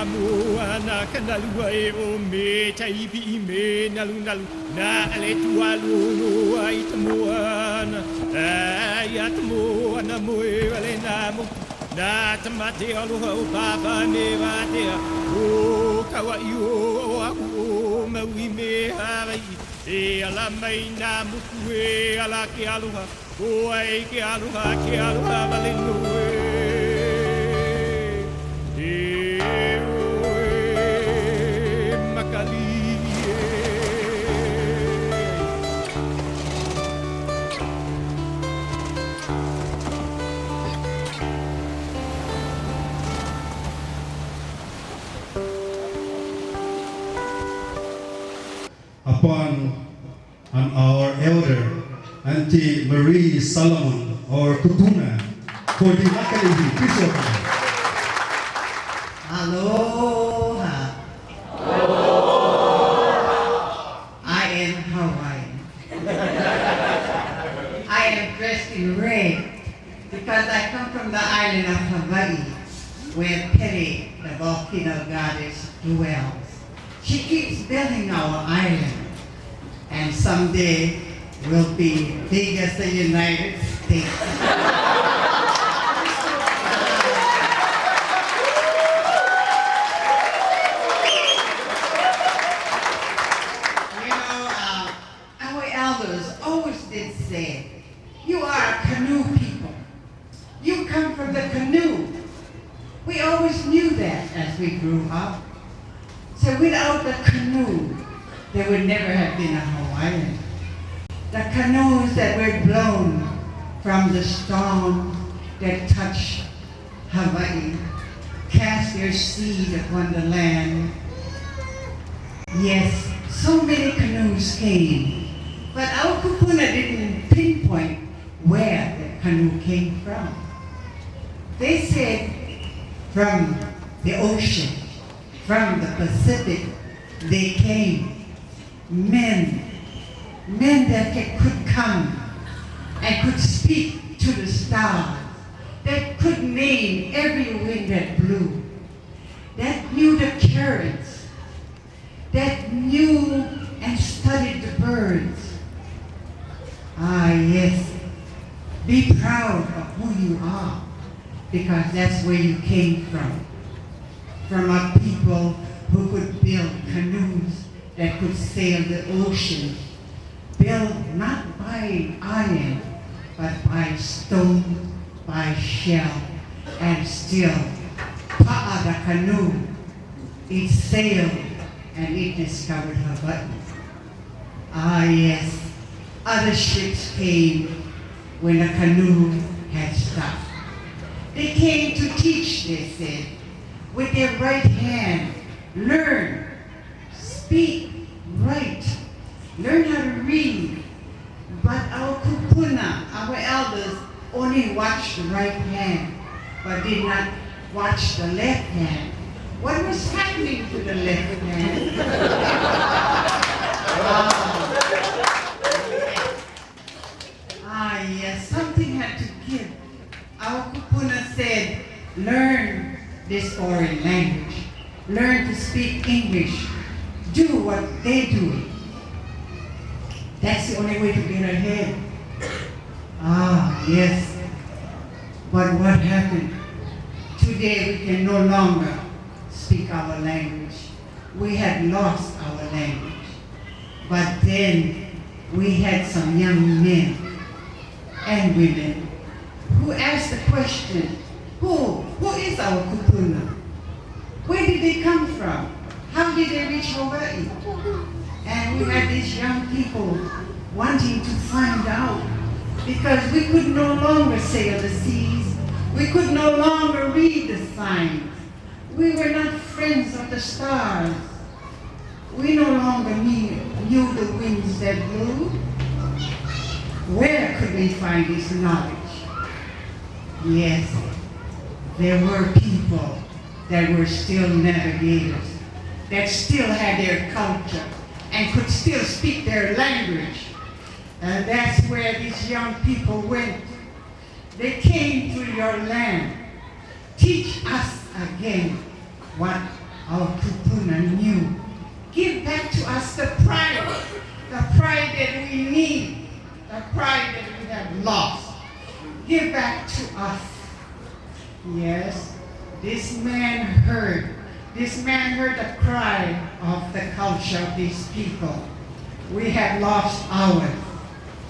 mo ana kanalu e o me taipi me nalu na ale tualu no ai tamuana ya tamuana mo e ale na mo na tamate alu o papa me vate o kawai o aku maui me harai e ala mai na mo e ala ke aluha o ai ke aluha vale no upon our elder, Auntie Marie Solomon, or Kupuna, for the Makalihi. Please welcome. Aloha. I am Hawaiian. I am dressed in red because I come from the island of Hawaii, where Pele, the volcano goddess, dwells. She keeps building our island, and someday we'll be big as the United States. Our elders always did say, you are a canoe people. You come from the canoe. We always knew that as we grew up. So without the canoe, there would never have been a Hawaiian. The canoes that were blown from the storm that touched Hawaii cast their seed upon the land. Yes, so many canoes came, but our kupuna didn't pinpoint where the canoe came from. They said from the ocean, from the Pacific, they came. Men that could come and could speak to the stars, that could name every wind that blew, that knew the currents, that knew and studied the birds. Ah, yes, be proud of who you are, because that's where you came from a people who could build canoes that could sail the ocean, built not by iron, but by stone, by shell, and still, pa'a the canoe, it sailed and it discovered Hawaii. Ah yes, other ships came when the canoe had stopped. They came to teach, they said, with their right hand, learn, speak, write, learn how to read. But our kupuna, our elders, only watched the right hand, but did not watch the left hand. What was happening to the left hand? Yes, something had to give. Our kupuna said, learn this foreign language. Learn to speak English. Do what they do. That's the only way to get ahead. Ah, yes. But what happened? Today we can no longer speak our language. We had lost our language. But then we had some young men and women who asked the question, who is our kupuna? Where did they come from? How did they reach Hawaii? And we had these young people wanting to find out, because we could no longer sail the seas. We could no longer read the signs. We were not friends of the stars. We no longer knew the winds that blew. Where could we find this knowledge? Yes, there were people that were still navigators, that still had their culture and could still speak their language. And that's where these young people went. They came to your land. Teach us again what our kupuna knew. Give back to us the pride that we need, the pride that we have lost. Give back to us. Yes, this man heard the cry of the culture of these people. We have lost ours,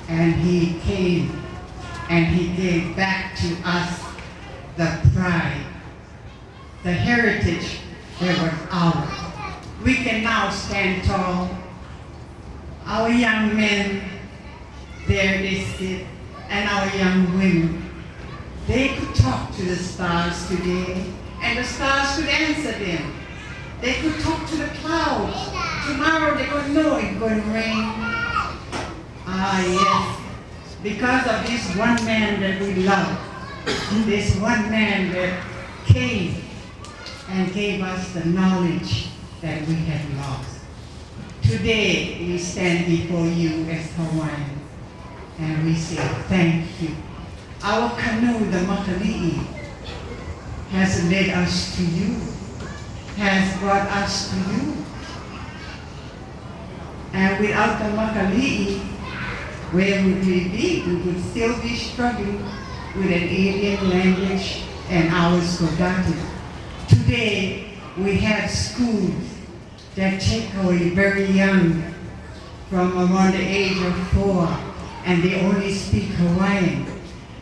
and he came and he gave back to us the pride, the heritage that was ours. We can now stand tall. Our young men, there they sit, and our young women, they could talk to the stars today, and the stars could answer them. They could talk to the clouds. Tomorrow they're going to know it's going to rain. Ah, yes. Because of this one man that we love, this one man that came and gave us the knowledge that we had lost. Today we stand before you as Hawaiians and we say thank you. Our canoe, the Makali'i, has led us to you, has brought us to you. And without the Makali'i, where would we be? We would still be struggling with an alien language and ours forgotten. Today, we have schools that take away very young, from around the age of 4, and they only speak Hawaiian.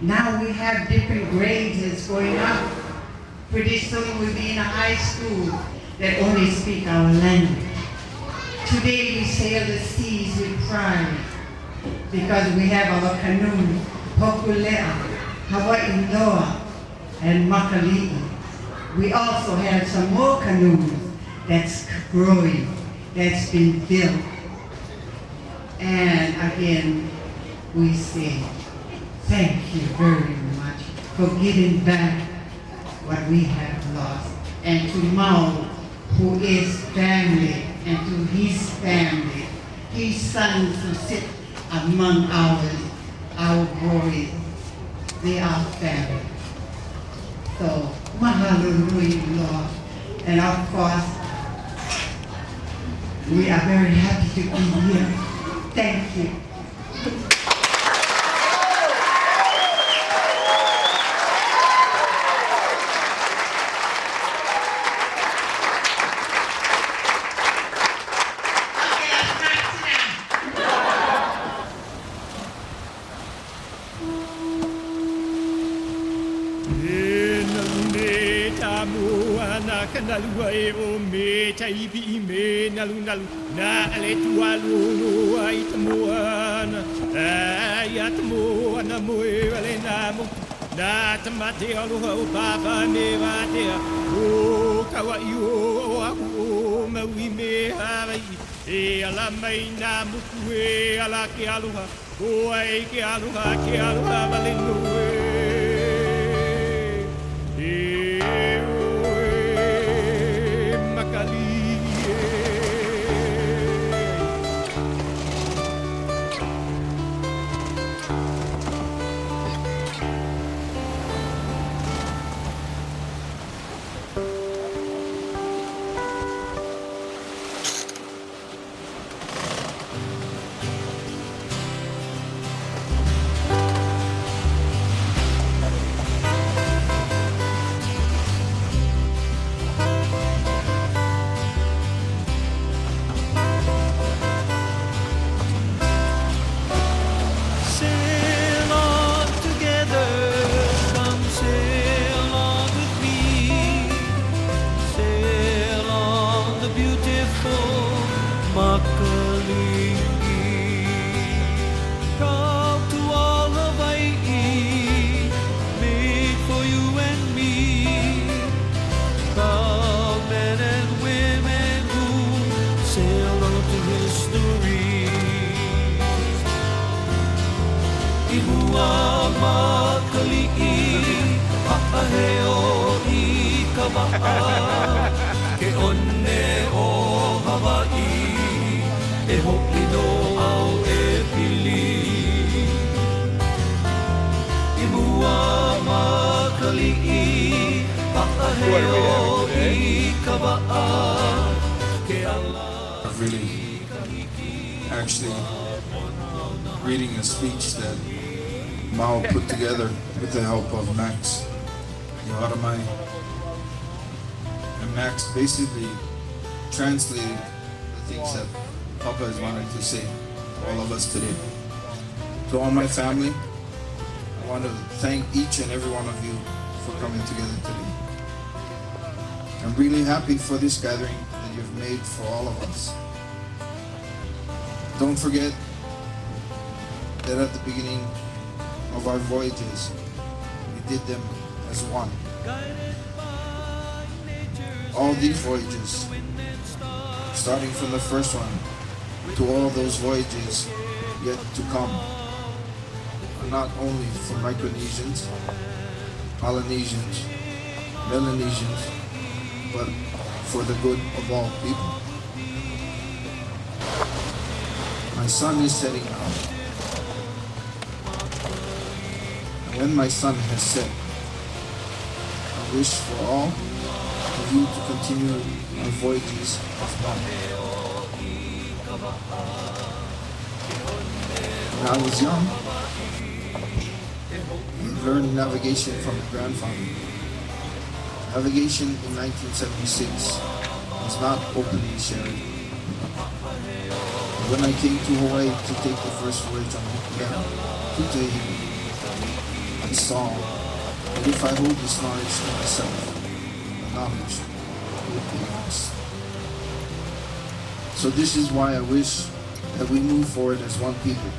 Now we have different grades that's going up. Pretty soon we'll be in a high school that only speak our language. Today we sail the seas with pride because we have our canoe, Hokulea, Hawaii Loa, and Makali'i. We also have some more canoes that's growing, that's been built. And again, we say, thank you very much for giving back what we have lost. And to Mau, who is family, and to his family, his sons who sit among our boys, they are family. So, mahalo nui, Lord. And of course, we are very happy to be here. Thank you. Naluai o me taipi me nalu na ale tualu ai tamuana ai atamuana moe ale na mo na tamate aloha o papa me mate o kawai o aku maui me harai e ala mai na muku e ala ke aloha o ai ke aloha vale noe I've really actually reading a speech that Mau put together with the help of Max Yoharamai. And Max basically translated the things that Papa is wanting to say to all of us today. To all my family, I want to thank each and every one of you for coming together today. I'm really happy for this gathering that you've made for all of us. Don't forget that at the beginning of our voyages, we did them as one. All these voyages, starting from the first one to all those voyages yet to come, are not only for Micronesians, Polynesians, Melanesians, but for the good of all people. My sun is setting now. And when my sun has set, I wish for all of you to continue our voyages of love. When I was young, I learned navigation from a grandfather. Navigation in 1976 was not openly shared. When I came to Hawaii to take the first voyage on Micronesia to Tahiti, I saw that if I hold this knowledge to myself, the knowledge would be lost. So this is why I wish that we move forward as one people.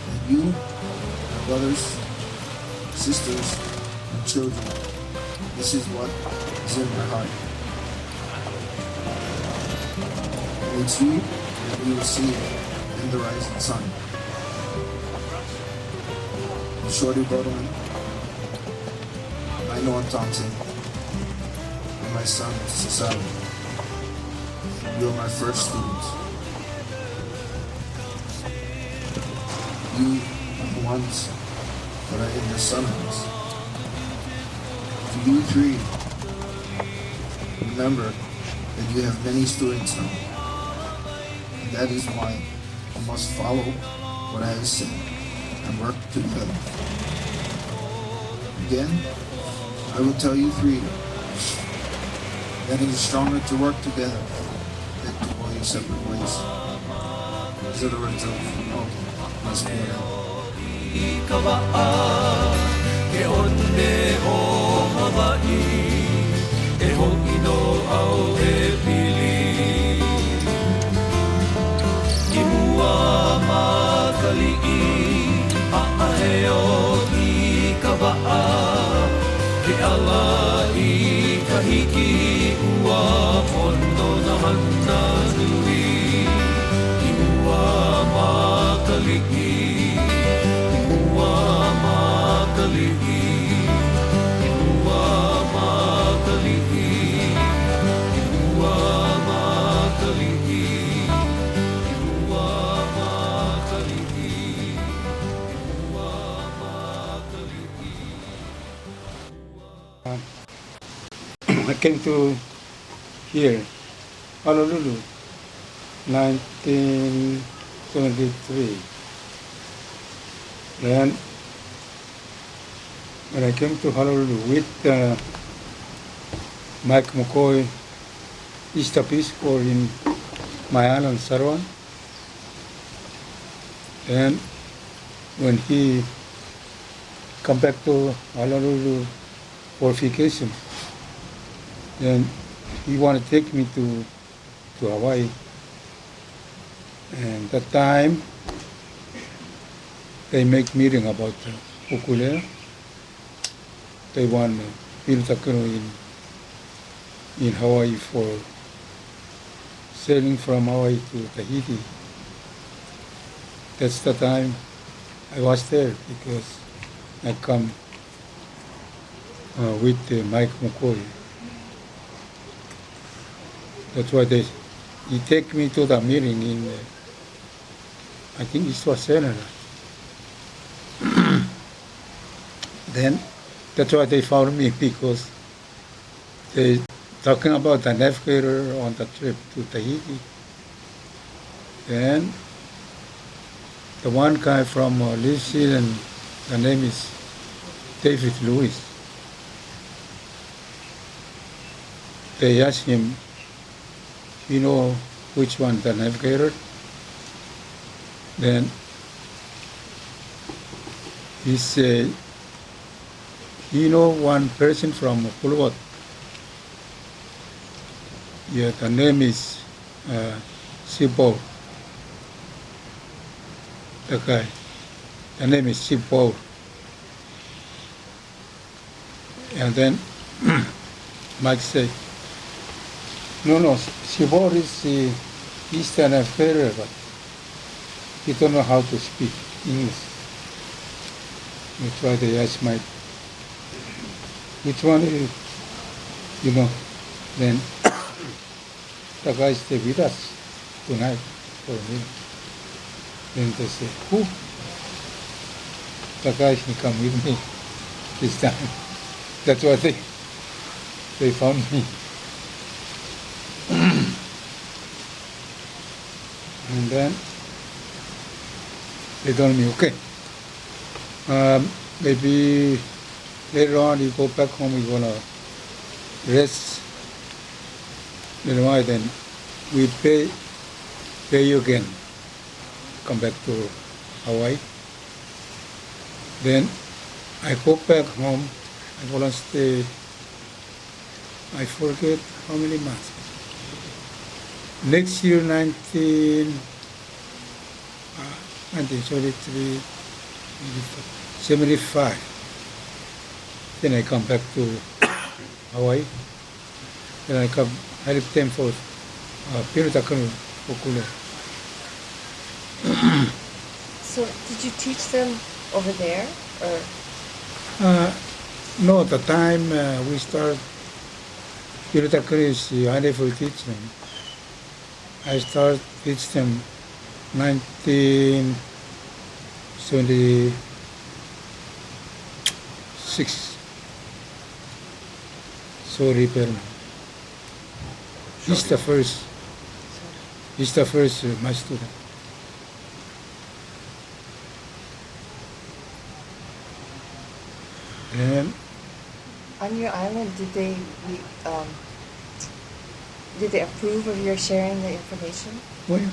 And you, my brothers, sisters, and children, this is what is in my heart. And it's you that we will see in the rising sun. And Shorty Bertelmann, I Noah Thompson, and my son Cesaro. You are my first students. You are the ones that are in the sunrise. To you three, remember that you have many students now. And that is why you must follow what I have said and work together. Again, I will tell you three that it is stronger to work together than to go your separate ways. These are the words of Mas Piailug. Ke one o Hawaii, e hoki no au e pili. I mua makali'i, a'aheo I ka wa'a. Ke ala I ka hiki ua pono na hana nui. I mua makali'i, I mua makali'i. I came to here, Honolulu, 1973. Then, when I came to Honolulu with Mike McCoy, East of Peace Corps in my island, Sarawak. And when he come back to Honolulu for vacation, then he wanted to take me to Hawaii. And that time, they make meeting about ukulele. They want to build a canoe in Hawaii for sailing from Hawaii to Tahiti. That's the time I was there because I come with Mike McCoy. That's why he take me to the meeting in, I think it was Canada. Then that's why they found me, because they talking about the navigator on the trip to Tahiti. Then the one guy from New Zealand, the name is David Lewis. They asked him, you know which one the navigator? Then he said, you know one person from Puluwat? Yeah, the name is Sipo. The guy, the name is Sipo. And then Mike said, no, Sipo is the Eastern Affairs, but he don't know how to speak English. That's why they asked Mike, which one is it? You know, then the guy stay with us tonight for a meal. Then they say, who? The guy can come with me this time. That's why they found me. And then they told me, okay, maybe later on you go back home, you're gonna rest a little while, then we pay you again, come back to Hawaii. Then I go back home, I'm gonna stay, I forget how many months. Next year, 1973, 75. Then I come back to Hawaii. Then I come help them for Piailug. So did you teach them over there, or? No, the time we start Piailug, I never teach them. I start teach them 1976. Sorry, Bertelmann. He's the first. He's the first my student. And On your island, did they approve of your sharing the information? well,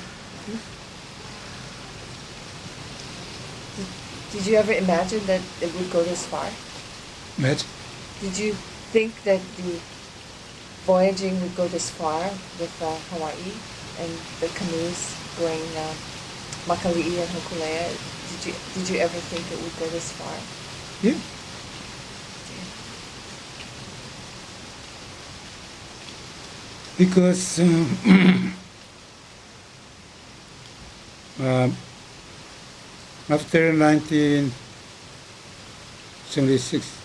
Did you ever imagine that it would go this far? Matt, Did you think that the voyaging would go this far with Hawaii and the canoes going Makali'i and Hokulea? Did you ever think it would go this far? yeah. Because after 1976,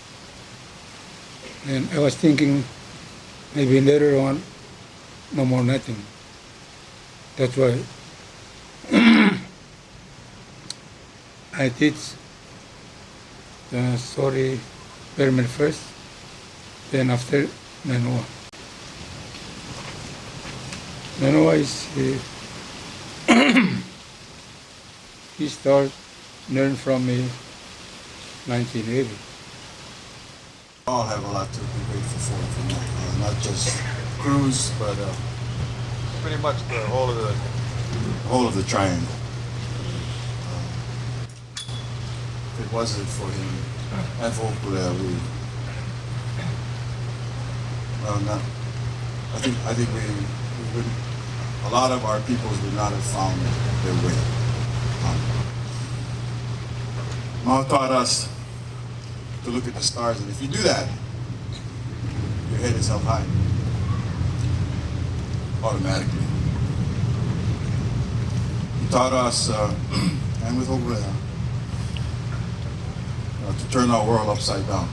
and I was thinking maybe later on, no more nothing. That's why I did the story Bertelmann first, then after Manoa. Manoa is he started learn from me 1980. All have a lot to be grateful for, not just crews, but pretty much the whole of the triangle. If it wasn't for him and for Hokulea, I think we wouldn't. A lot of our peoples would not have found their way. Mau taught us to look at the stars, and if you do that, your head is held high automatically. He taught us, and with Hokulea, to turn our world upside down,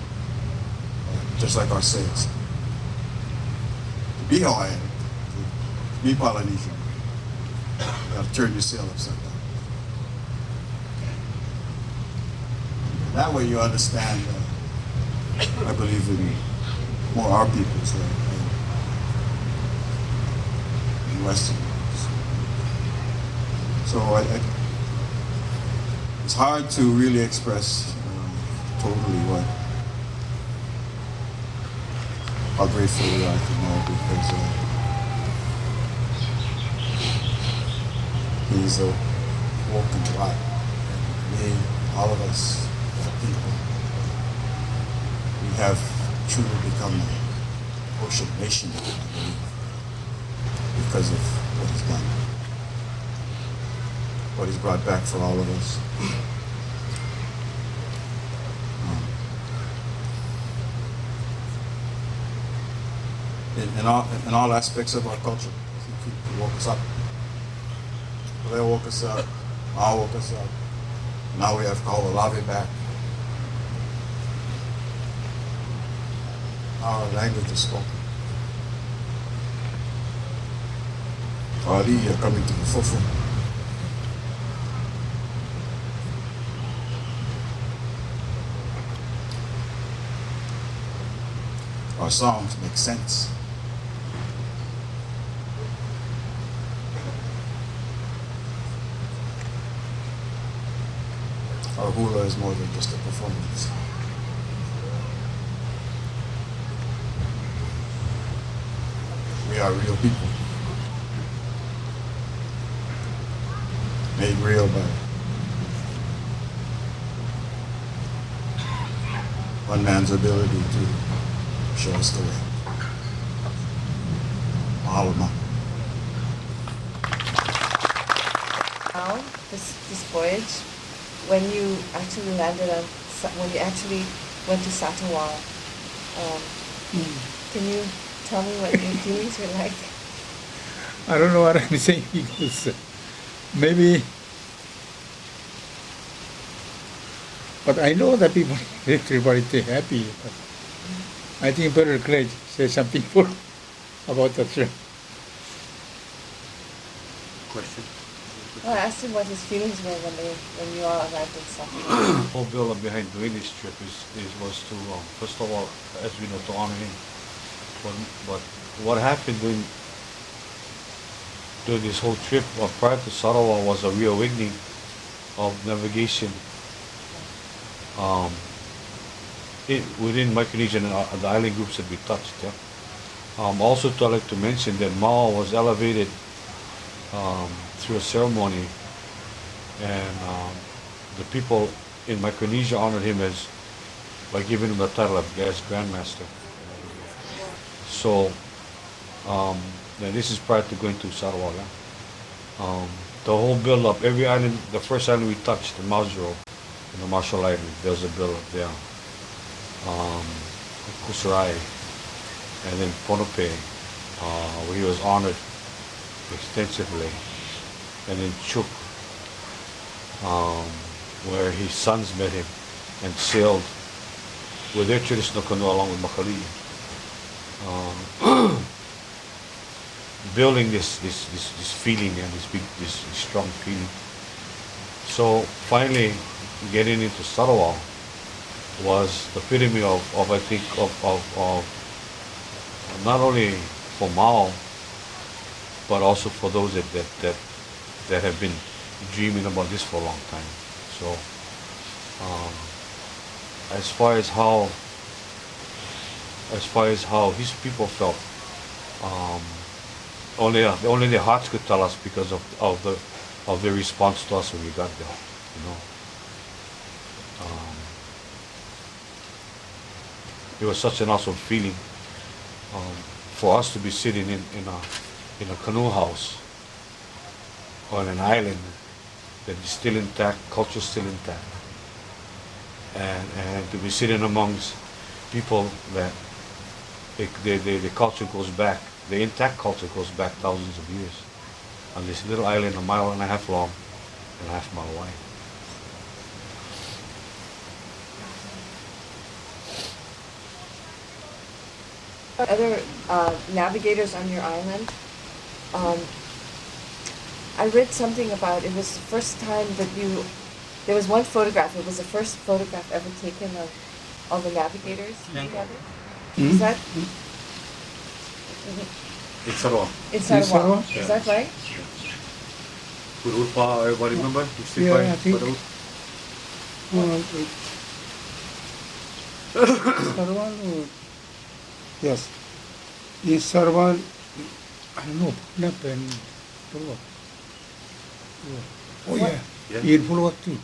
just like our sails. To be Hawaiian, to be Polynesian, you gotta turn your sail upside down. That way you understand, I believe, in more our people's Western worlds. So it's hard to really express totally how grateful we are to Mo, because he's a walking light. And all of us people, we have truly become an ocean nation, I believe, because of what he's done, what he's brought back for all of us. In all aspects of our culture, he woke us up. They woke us up, I woke us up. Now we have Kaho'olawe back. Our language is spoken. Our Ali'i are coming to the fufu. Our songs make sense. Our hula is more than just a performance. We are real people. Made real by one man's ability to show us the way. Mahalo ma. Now, this voyage, when you actually landed on, when you actually went to Satawal, can you tell me what your feelings were like? I don't know what I'm saying because maybe, but I know that people, everybody is happy. But I think better Craig say something more about the trip. Question? Well, I asked him what his feelings were when you all arrived in Satawal. The whole build-up behind doing this trip was to, first of all, as we know, to honor him. But what happened during this whole trip, prior to Sarawak, was a reawakening of navigation within Micronesia and the island groups that we touched. Yeah? Also, I'd like to mention that Mau was elevated through a ceremony, and the people in Micronesia honored him by giving him the title of Grand Master. So, then this is prior to going to Sarawak. The whole build-up, every island, the first island we touched, the Mausro, in the Marshall Island, there was a build-up there. Kusarai, and then Ponape, where he was honored extensively, and then Chuk, where his sons met him and sailed with their traditional canoe along with Makali. Building this feeling and this strong feeling. So finally, getting into Sarawak was the epitome of I think of not only for Mau, but also for those that have been dreaming about this for a long time. So as far as how his people felt, only their hearts could tell us because of their response to us when we got there. You know, it was such an awesome feeling for us to be sitting in a canoe house on an island that is still intact, culture still intact, and to be sitting amongst people that the culture goes back, the intact culture goes back thousands of years on this little island 1.5 miles long and 1/2 mile wide. Other navigators on your island, I read something about it was the first time that there was one photograph, it was the first photograph ever taken of all the navigators together. Is that? In Sarawak. In Sarawak. Sarawak? Is that right? With Ulpa, everybody remember? You still Yeah, fight I think- for the Sarwan, yes. In Sarwan, I don't know, Pulap and Pulwak. Oh yeah, Yeah. in Pulwak too.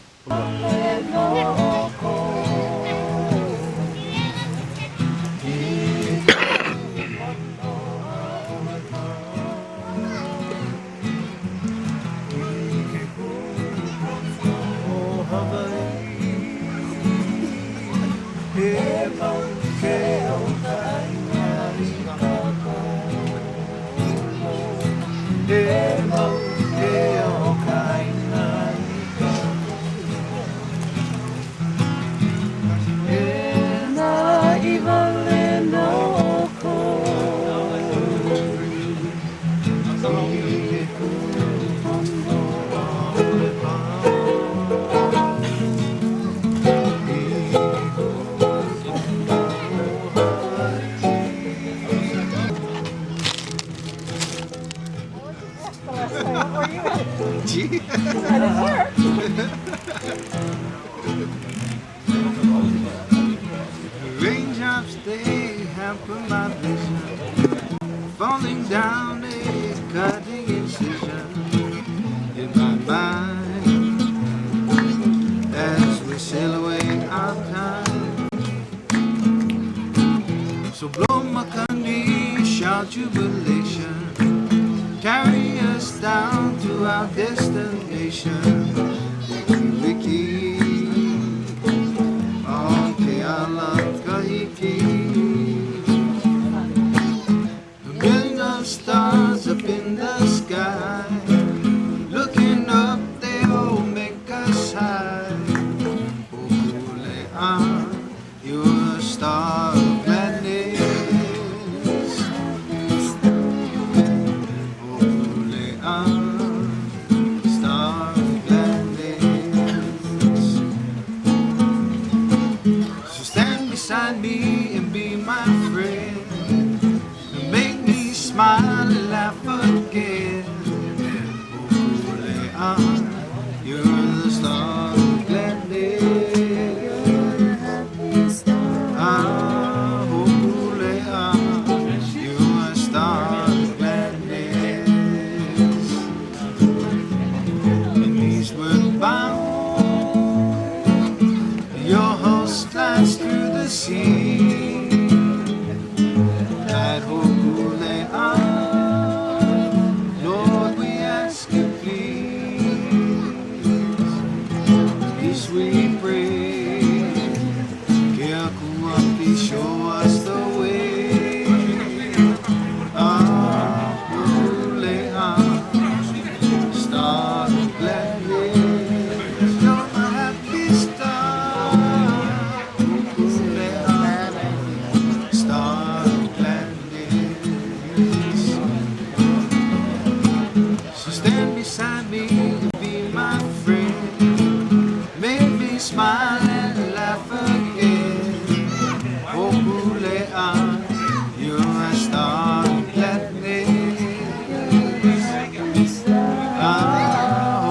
Raindrops, they hamper my vision. Falling down, a cutting incision in my mind as we sail away our time. So blow my candy, shout jubilation, carry us down to our destination. Wiki on Piailug, a million of stars up in the sky, looking up they all make us high. Oh, you're a star of gladness. Star of gladness. So stand beside me and be my friend, and make me smile and laugh again. You're the star of gladness. You're a star of gladness. And these were bound. Your horse flies through the sea. That Hokule Lord, we ask you please we pray. Kiakuwa, please show us the way. Hokule star of gladness. You're my happy star. Hokule star of gladness. So stand beside me and be my friend, make me smile and laugh again. Hokule, you're a star of gladness.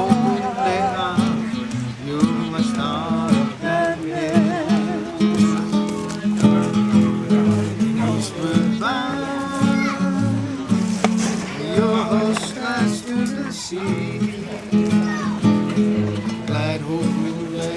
Hokule, you're a star of gladness. Peace will bound. Your host flies through the sea. Glad Hokule,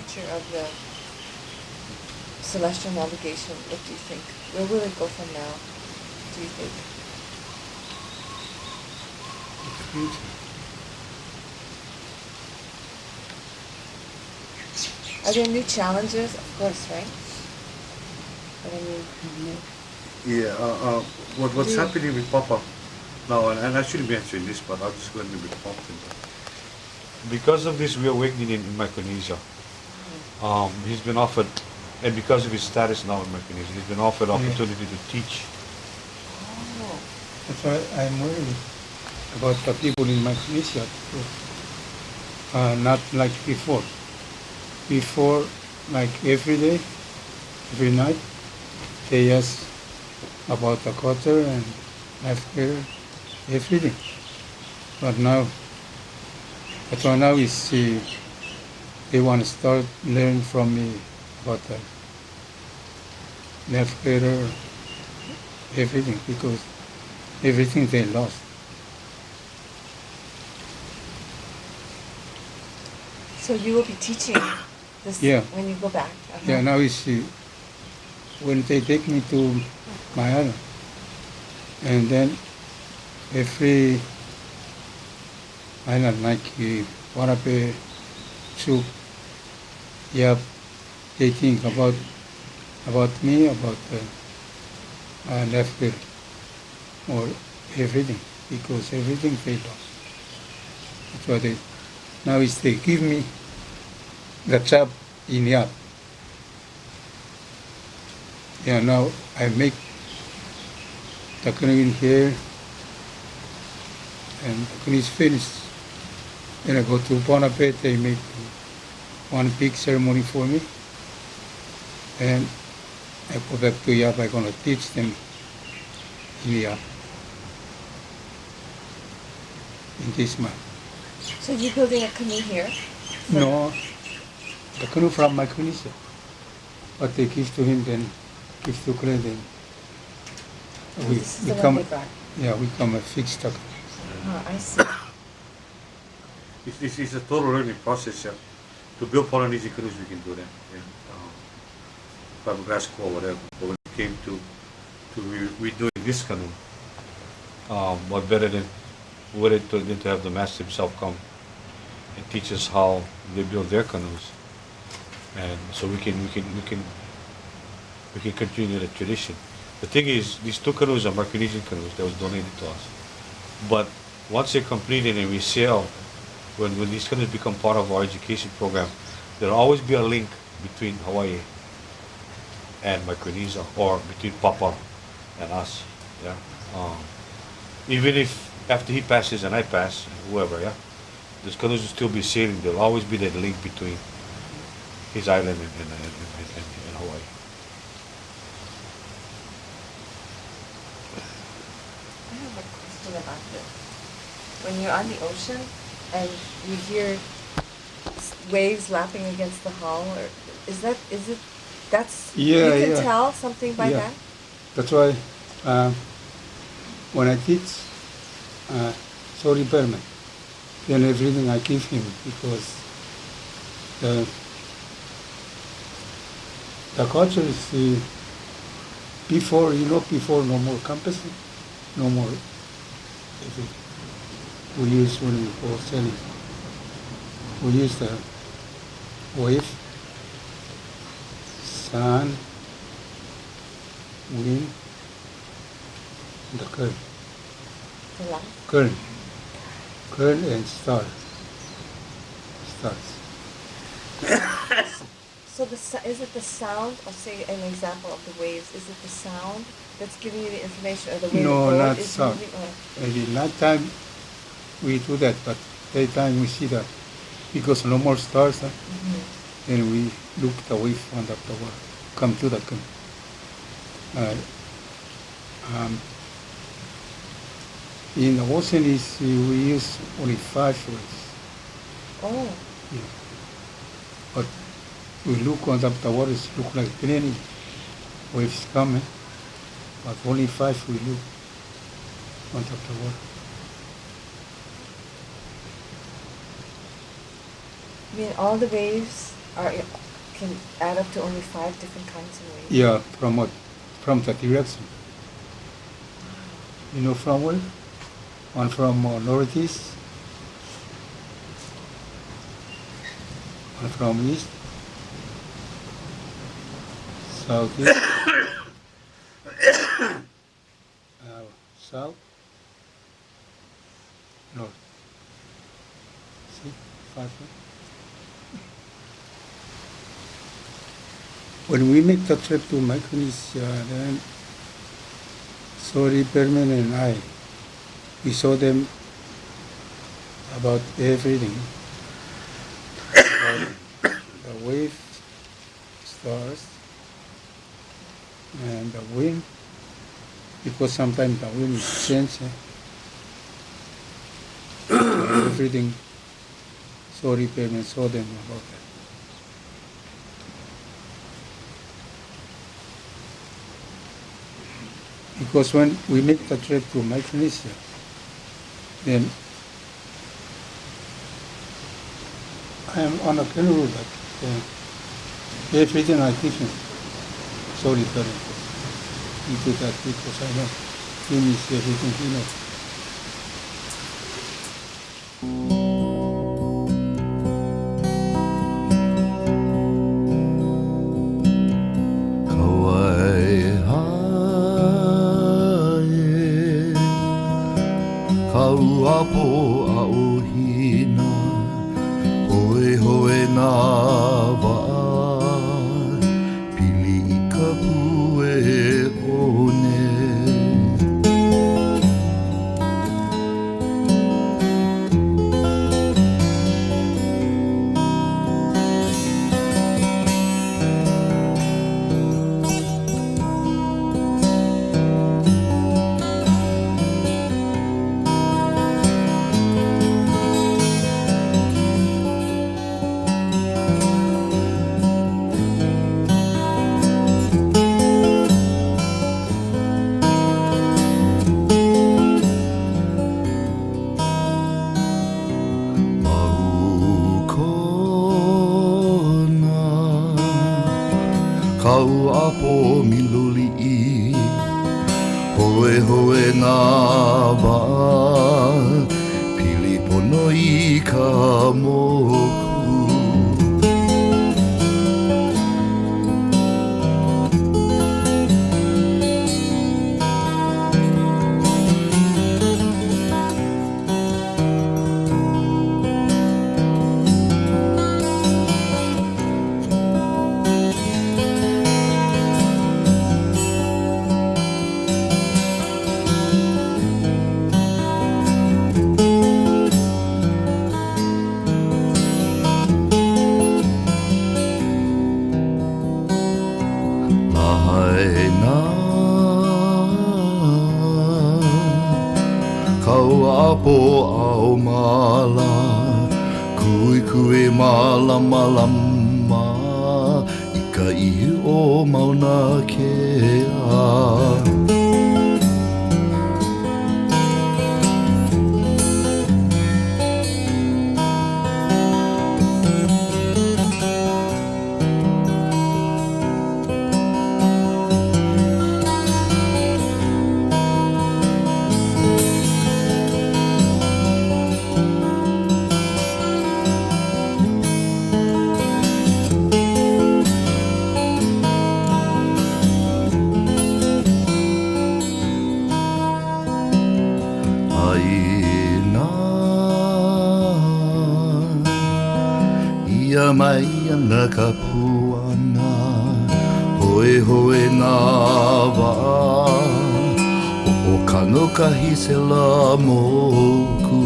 future of the celestial navigation? What do you think? Where will it go from now, do you think? The future. Are there new challenges? Of course, right? But I mean, What's Yeah. happening with Papa now, and I shouldn't be answering this, but I'll just go a little bit often. Because of this reawakening in Micronesia, he's been offered, and because of his status now in Micronesia, he's been offered opportunity to teach. oh, That's why I'm worried about the people in Micronesia. Not like before. Before, like every day, every night, they ask about the culture and healthcare, everything. But now, that's why now is they want to start learning from me about the healthcare, everything, because everything they lost. so you will be teaching this Yeah. when you go back? Uh-huh. Yeah, now is when they take me to my island, and then every island like Warape, Chuk, yeah, they think about me, about left or everything, because everything they lost. That's why they now is they give me the job in Yap. Yeah, now I make the canoe in here, and the canoe is finished. Then I go to Bonaparte, they make one big ceremony for me, and I go back to Yap. I'm going to teach them in Yap in this month. So you're building a canoe here? No, the canoe from Micronesia. What they give to him, then give to Clay, then we This is the one become, they brought. yeah, we become a fixed stock. I see. It's a total learning process. Yeah. To build Polynesian canoes, we can do that. Yeah. Fiberglass core, whatever. But when it came to redoing this canoe, what better than to have the master himself come and teach us how they build their canoes, and so we can continue the tradition. The thing is, these two canoes are Micronesian canoes that was donated to us. But once they're completed and we sail, when these canoes become part of our education program, there'll always be a link between Hawaii and Micronesia, or between Papa and us. Yeah. Even if after he passes and I pass, whoever, yeah, those canoes will still be sailing. There'll always be that link between his island and Hawaii. I have a question about this. When you're on the ocean and you hear waves lapping against the hull, or that's Yeah, you can yeah. tell something by Yeah. that? That's why when I teach Bertelmann, then everything I give him, because the culture is before no more compass, no more. We use when we go sailing, we use the wave, sun, wind, and the current. The light? Current and stars. So is it the sound? I'll say an example of the waves. Is it the sound that's giving you the information, or the way No, the boat not is sound. moving? Or Maybe night time we do that, but daytime we see that because no more stars, and we look the wave on the water, come to the in the ocean is we use only 5 waves. oh, Yeah. But we look on the water, it look like many waves coming, but only 5 we look on top of the water. I mean all the waves can add up to only 5 different kinds of waves. Yeah, from what? From the direction. You know from where? One from northeast, one from east, southeast, south, north. See, 5. When we make the trip to Micronesia, then Bertelmann and I, we saw them about everything, about the wave, stars, and the wind, because sometimes the wind is changing. Everything, Bertelmann saw them about that. Because when we make the trip to Micronesia, then I am on a canoe that everything I teach him, Bertelmann. He did that because I know he needs everything he knows. Kauapo auhina, hoe hoe na waa, pili I ka pue one. Kauapo miloli'i, hoe hoe nā wā, pili pono I ka moku. Kauapo au mala, kui kui mala malama, I ka ihu o mauna kea. Ia mai ana ka puana, hoe hoe nā wā, o kano kahi se la moku.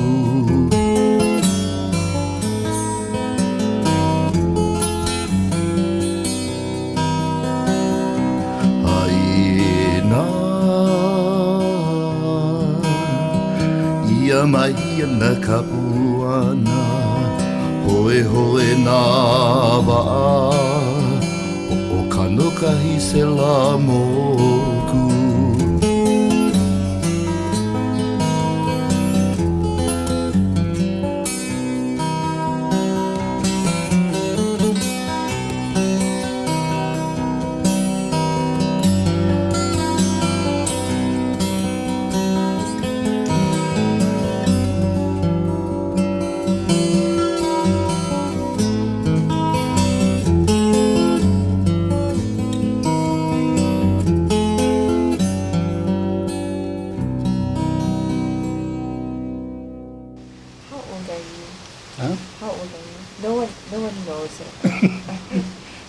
Haina, ia mai ana ka puana, hoe hoe nā wā, o kano kahi se la moku.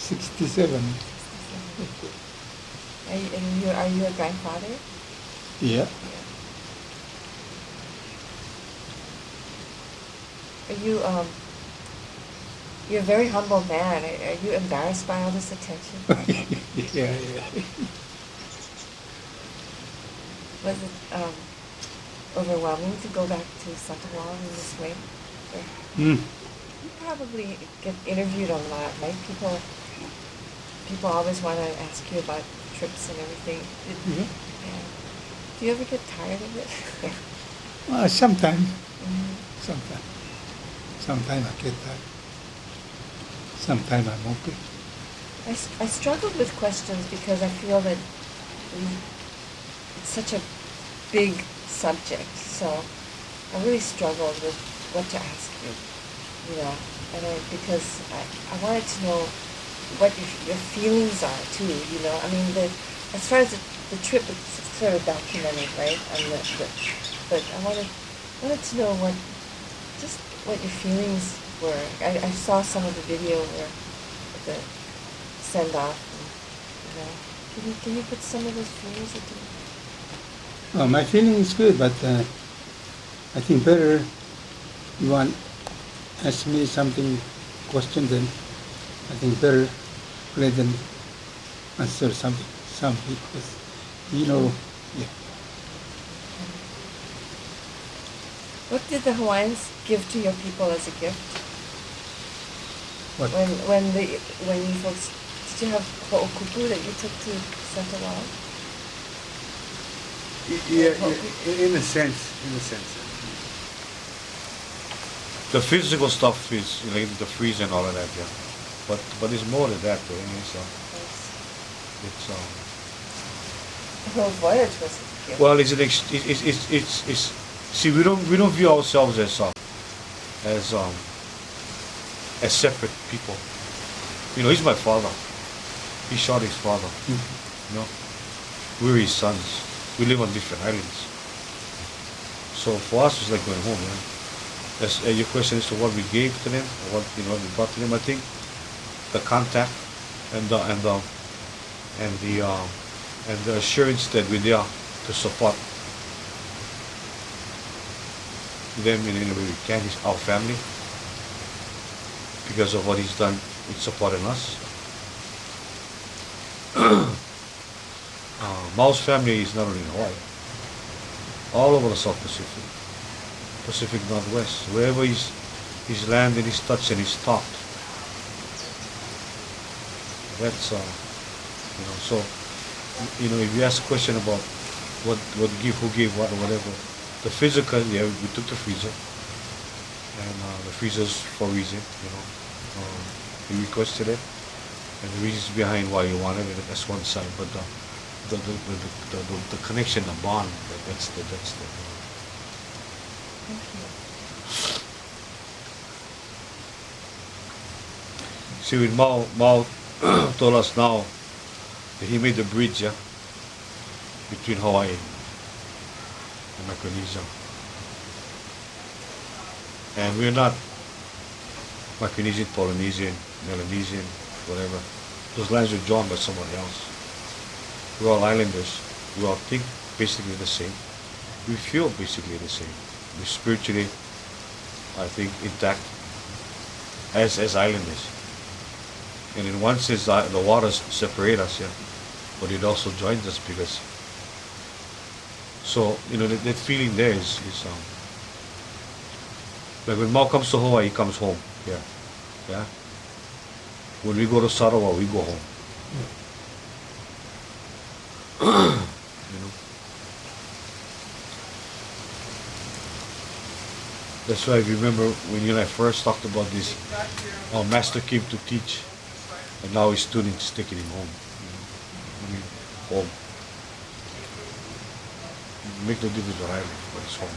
67. Are you a grandfather? Yeah. Are you you're a very humble man. Are you embarrassed by all this attention? Yeah. Was it overwhelming to go back to Santa Juan in this way? You probably get interviewed a lot, right? People always want to ask you about trips and everything. Yeah. Do you ever get tired of it? Sometimes. Sometimes I get that. Sometimes I'm okay. I struggled with questions because I feel that it's such a big subject. So I really struggled with what to ask you, because I wanted to know what your feelings are too, I mean, as far as the trip, it's sort of documented, right? But I wanted to know what your feelings were. I saw some of the video where the send off. Can you put some of those feelings into? My feeling is good, but I think better you want ask me something question, then I think better let them answer something because yeah. What did the Hawaiians give to your people as a gift? What? When you folks, did you have ho'okupu that you took to Santa Juan? Yeah, in a sense. The physical stuff is related to freeze and all of that, yeah. But it's more than that, though. The whole voyage was a gift. Well, it's see, we don't view ourselves as separate people. He's my father. He shot his father. We're his sons. We live on different islands. So for us, it's like going home. As your question is to what we gave to them, or what we brought to them. I think the contact and the assurance that we're there to support them in any way we can. He's our family because of what he's done in supporting us. Mau's family is not only in Hawaii, all over the South Pacific Northwest, wherever he's landed, he's touched and he's talked. That's so if you ask a question about what give, who gave what or whatever, the physical, yeah, we took the freezer, and the freezer's for a reason, he requested it, and the reasons behind why he wanted it, that's one side, but the connection, the bond, that's the. Thank you. See, with Mau told us now that he made the bridge, yeah, between Hawaii and Micronesia. And we're not Micronesian, Polynesian, Melanesian, whatever. Those lines were drawn by someone else. We're all islanders. We all think basically the same. We feel basically the same. We're spiritually, I think, intact as islanders. And in one sense, the waters separate us, yeah, but it also joins us because. So that feeling there is like when Mau comes to Hawaii, he comes home. Yeah. When we go to Sarawak, we go home. That's why I remember when you and I first talked about this. Our master came to teach, and now his students taking him home. Home. Make no difference where I live, but it's home.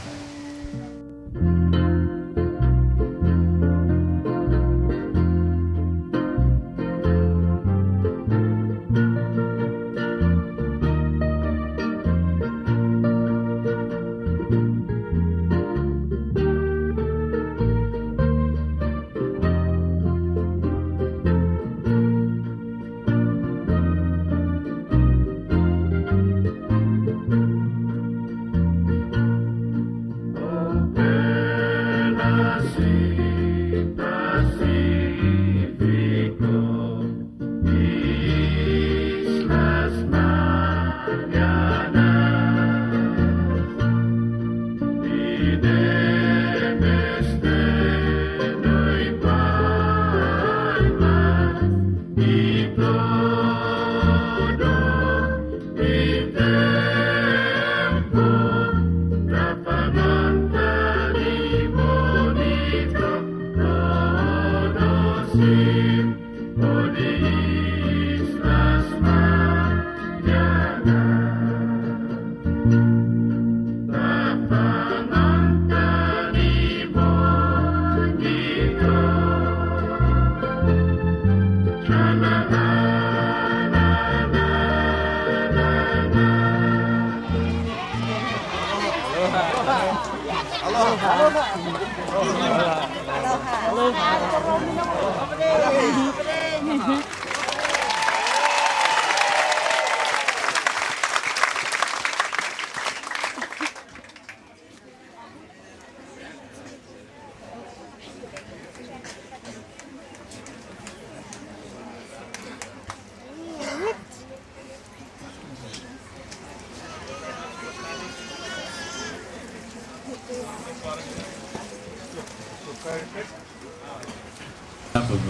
Half of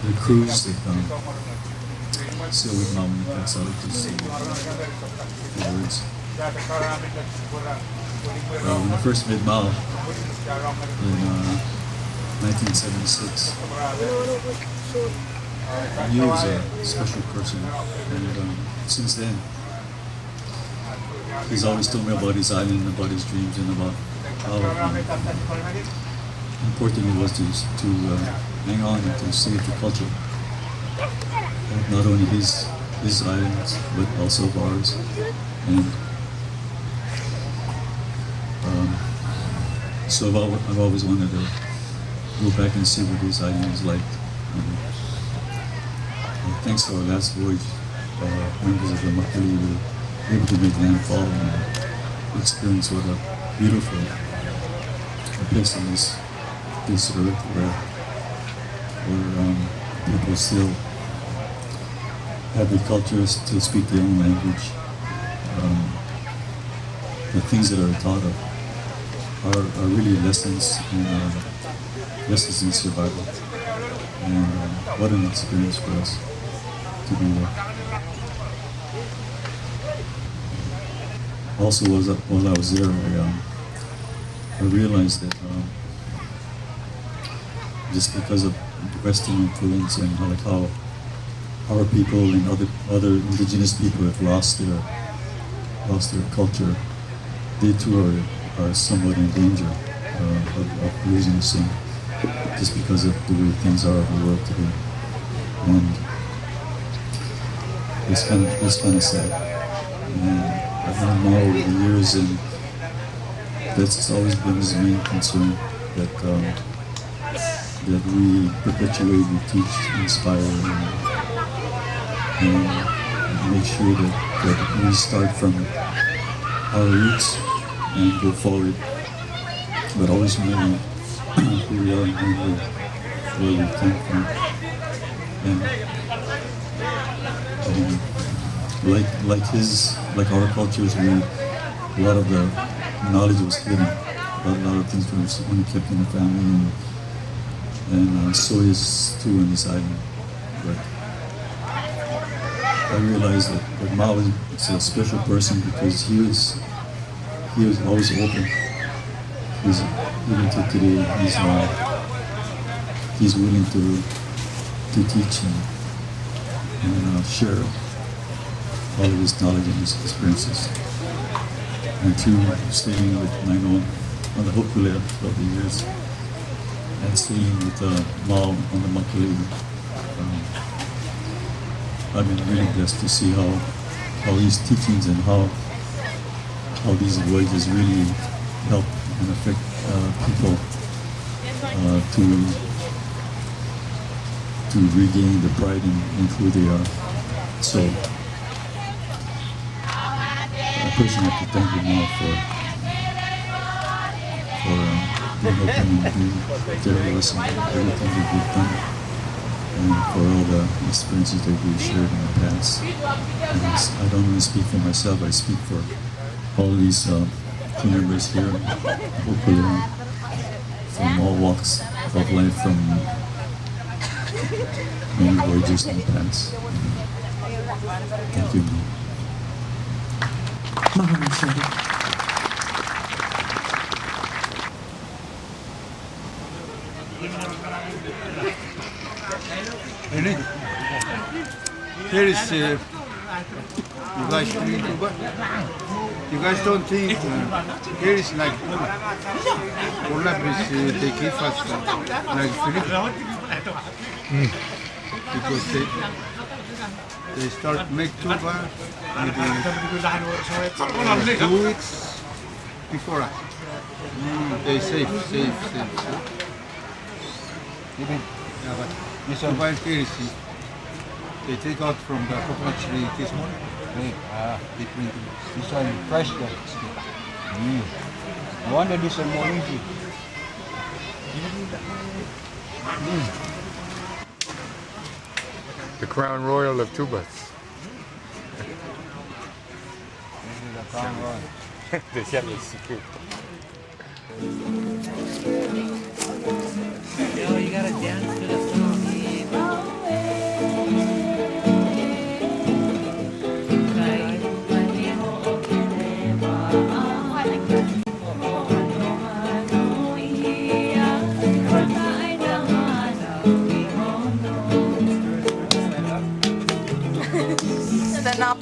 the cruise that sailed with Mom and Pass out to sea. The words. When I first met Mao in 1976, he was a special person, and since then, he's always told me about his island, about his dreams, and about how important it was to hang on and to save the culture. Not only his islands, but also ours. And so I've always wanted to go back and see what his island was like. Thanks to our last voyage, members of the Makali were able to make landfall and experience what a beautiful place on this earth where people still have the culture, still speak their own language. The things that are taught are really lessons in survival. And what an experience for us to be there. Also, while I was there, I realized that just because of Western influence and how our people and other indigenous people have lost their culture, they too are somewhat in danger of losing the same, just because of the way things are in the world today. And it's kind of sad. And I don't know over the years, and that's always been his main concern, that we perpetuate, we teach, inspire, and make sure that we start from our roots and go forward, but always remember who we are and where we came from. And like our cultures, a lot of the knowledge was hidden. A lot of things were only kept in the family, and so is too in this island. But I realized that Mao is a special person because he was always open. Even to today, he's willing to teach and share all of his knowledge and his experiences. And through staying with Naino on the Hokule throughout the years, and staying with Mao on the Makali, I've been really blessed to see how his teachings and how these voyages really help and affect people to regain the pride in who they are. So I personally have to thank you now for being open and being there with us and everything that we've done, and for all the experiences that we've shared in the past. And I don't only speak for myself, I speak for all these team members here, hopefully from all walks of life, from many voyages in the past. Thank you. Maraming salamat. Here is, you guys drink too much? You guys don't think, here is like, Olaf is, they give us like free. Because they start make tuba maybe 2 weeks before us. They save. Yeah, but Mr. Wine here is, they take out from the coconut tree this morning. They drink This one fresh though. No wonder this one more easy. The Crown Royal of Tubas. This is the Crown Royal. The yellow secret. Yo, you gotta dance to the song. Stand up.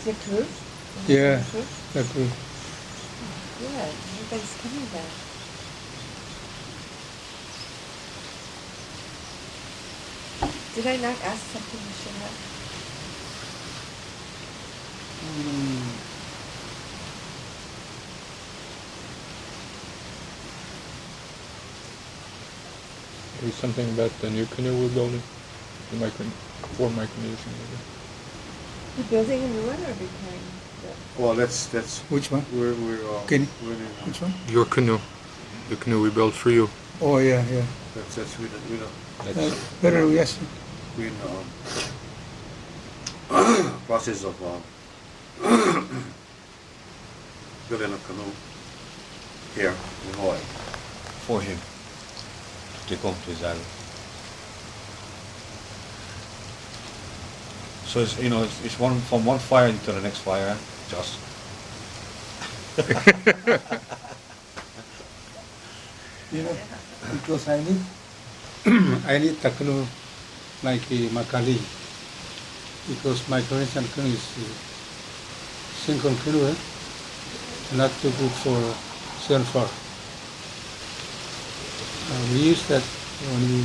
The crew? Yeah, The crew? the crew. Yeah, everybody's coming back. Did I not ask something you should have? There's something about the new canoe we're building. The for Micronesia. You're building a new one or repairing? Well, that's Which one? we're Kenny? we're in, Which one? Your canoe. The canoe we built for you. Oh, yeah. that's we don't Better, yes. we're in process of building a canoe here in Hawaii for him to take home to his island. So it's it's one from one fire into the next fire, just You know, because I need I need a canoe like a Makali, because Micronesian canoe is single canoe, not too good for surfer. We use that when we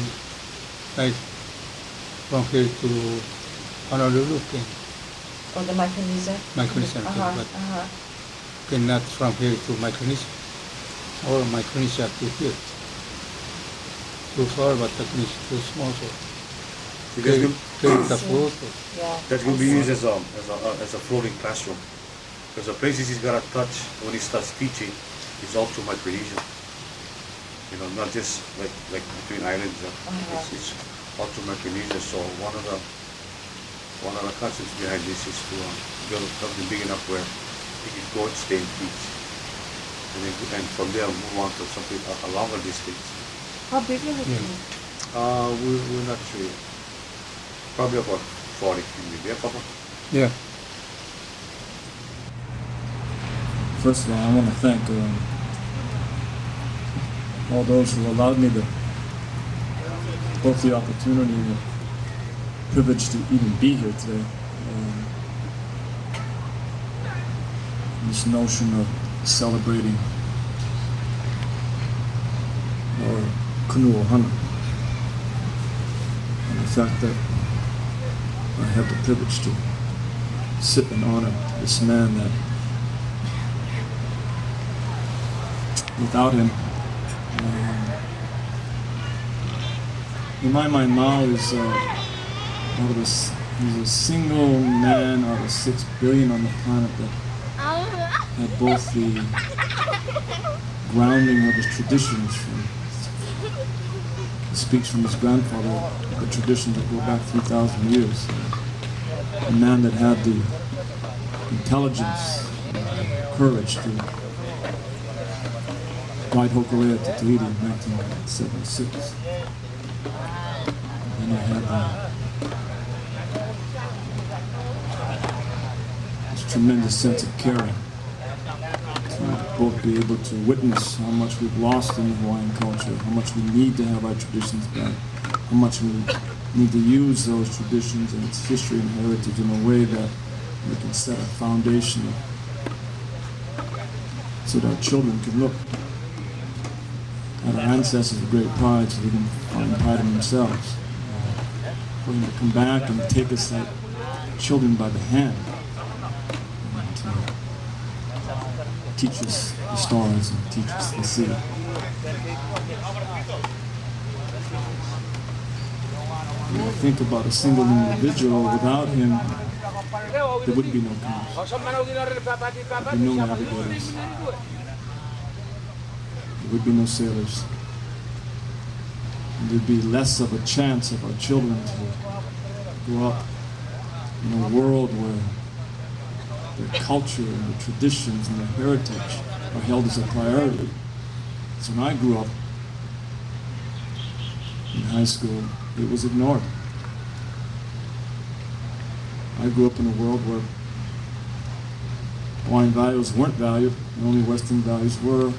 like from here to Honolulu, Or the Micronesia? Micronesian canoe, but not from here to Micronesia, or Micronesia to here. Too far, but the canoe is too small. So That will be used as a floating classroom. Because the places he's got to touch when he starts teaching is all to Micronesia. You know, not just like between islands. It's all to Micronesia. So one of the concepts behind this is to build something big enough where he can go and stay and teach, and from there move on to something a longer distance. How big is it? We're not sure yet. Probably about 40 feet, maybe. Yeah, Papa? Yeah. First of all, I want to thank all those who allowed me both the opportunity and the privilege to even be here today. This notion of celebrating our Kanu Ohana, and the fact that I have the privilege to sit and honor this man that without him, in my mind, Mau is he's a single man out of 6 billion on the planet that had both the grounding of his traditions. He speaks from his grandfather, the traditions that go back 3,000 years. A man that had the intelligence, courage to ride Hokulea to Tahiti in 1976. And he had this tremendous sense of caring to both be able to witness how much we've lost in the Hawaiian culture, how much we need to have our traditions back, how much we need to use those traditions and its history and heritage in a way that we can set a foundation so that our children can look at our ancestors with great pride, so they can find pride in themselves. For them to come back and take us like children by the hand and to teach us the stars and teach us the sea. When I think about a single individual, without him, there wouldn't be no canoes. There'd be no navigators. There would be no sailors. And there'd be less of a chance of our children to grow up in a world where their culture and their traditions and their heritage are held as a priority. So when I grew up in high school, it was ignored. I grew up in a world where Hawaiian values weren't valued, and only Western values were.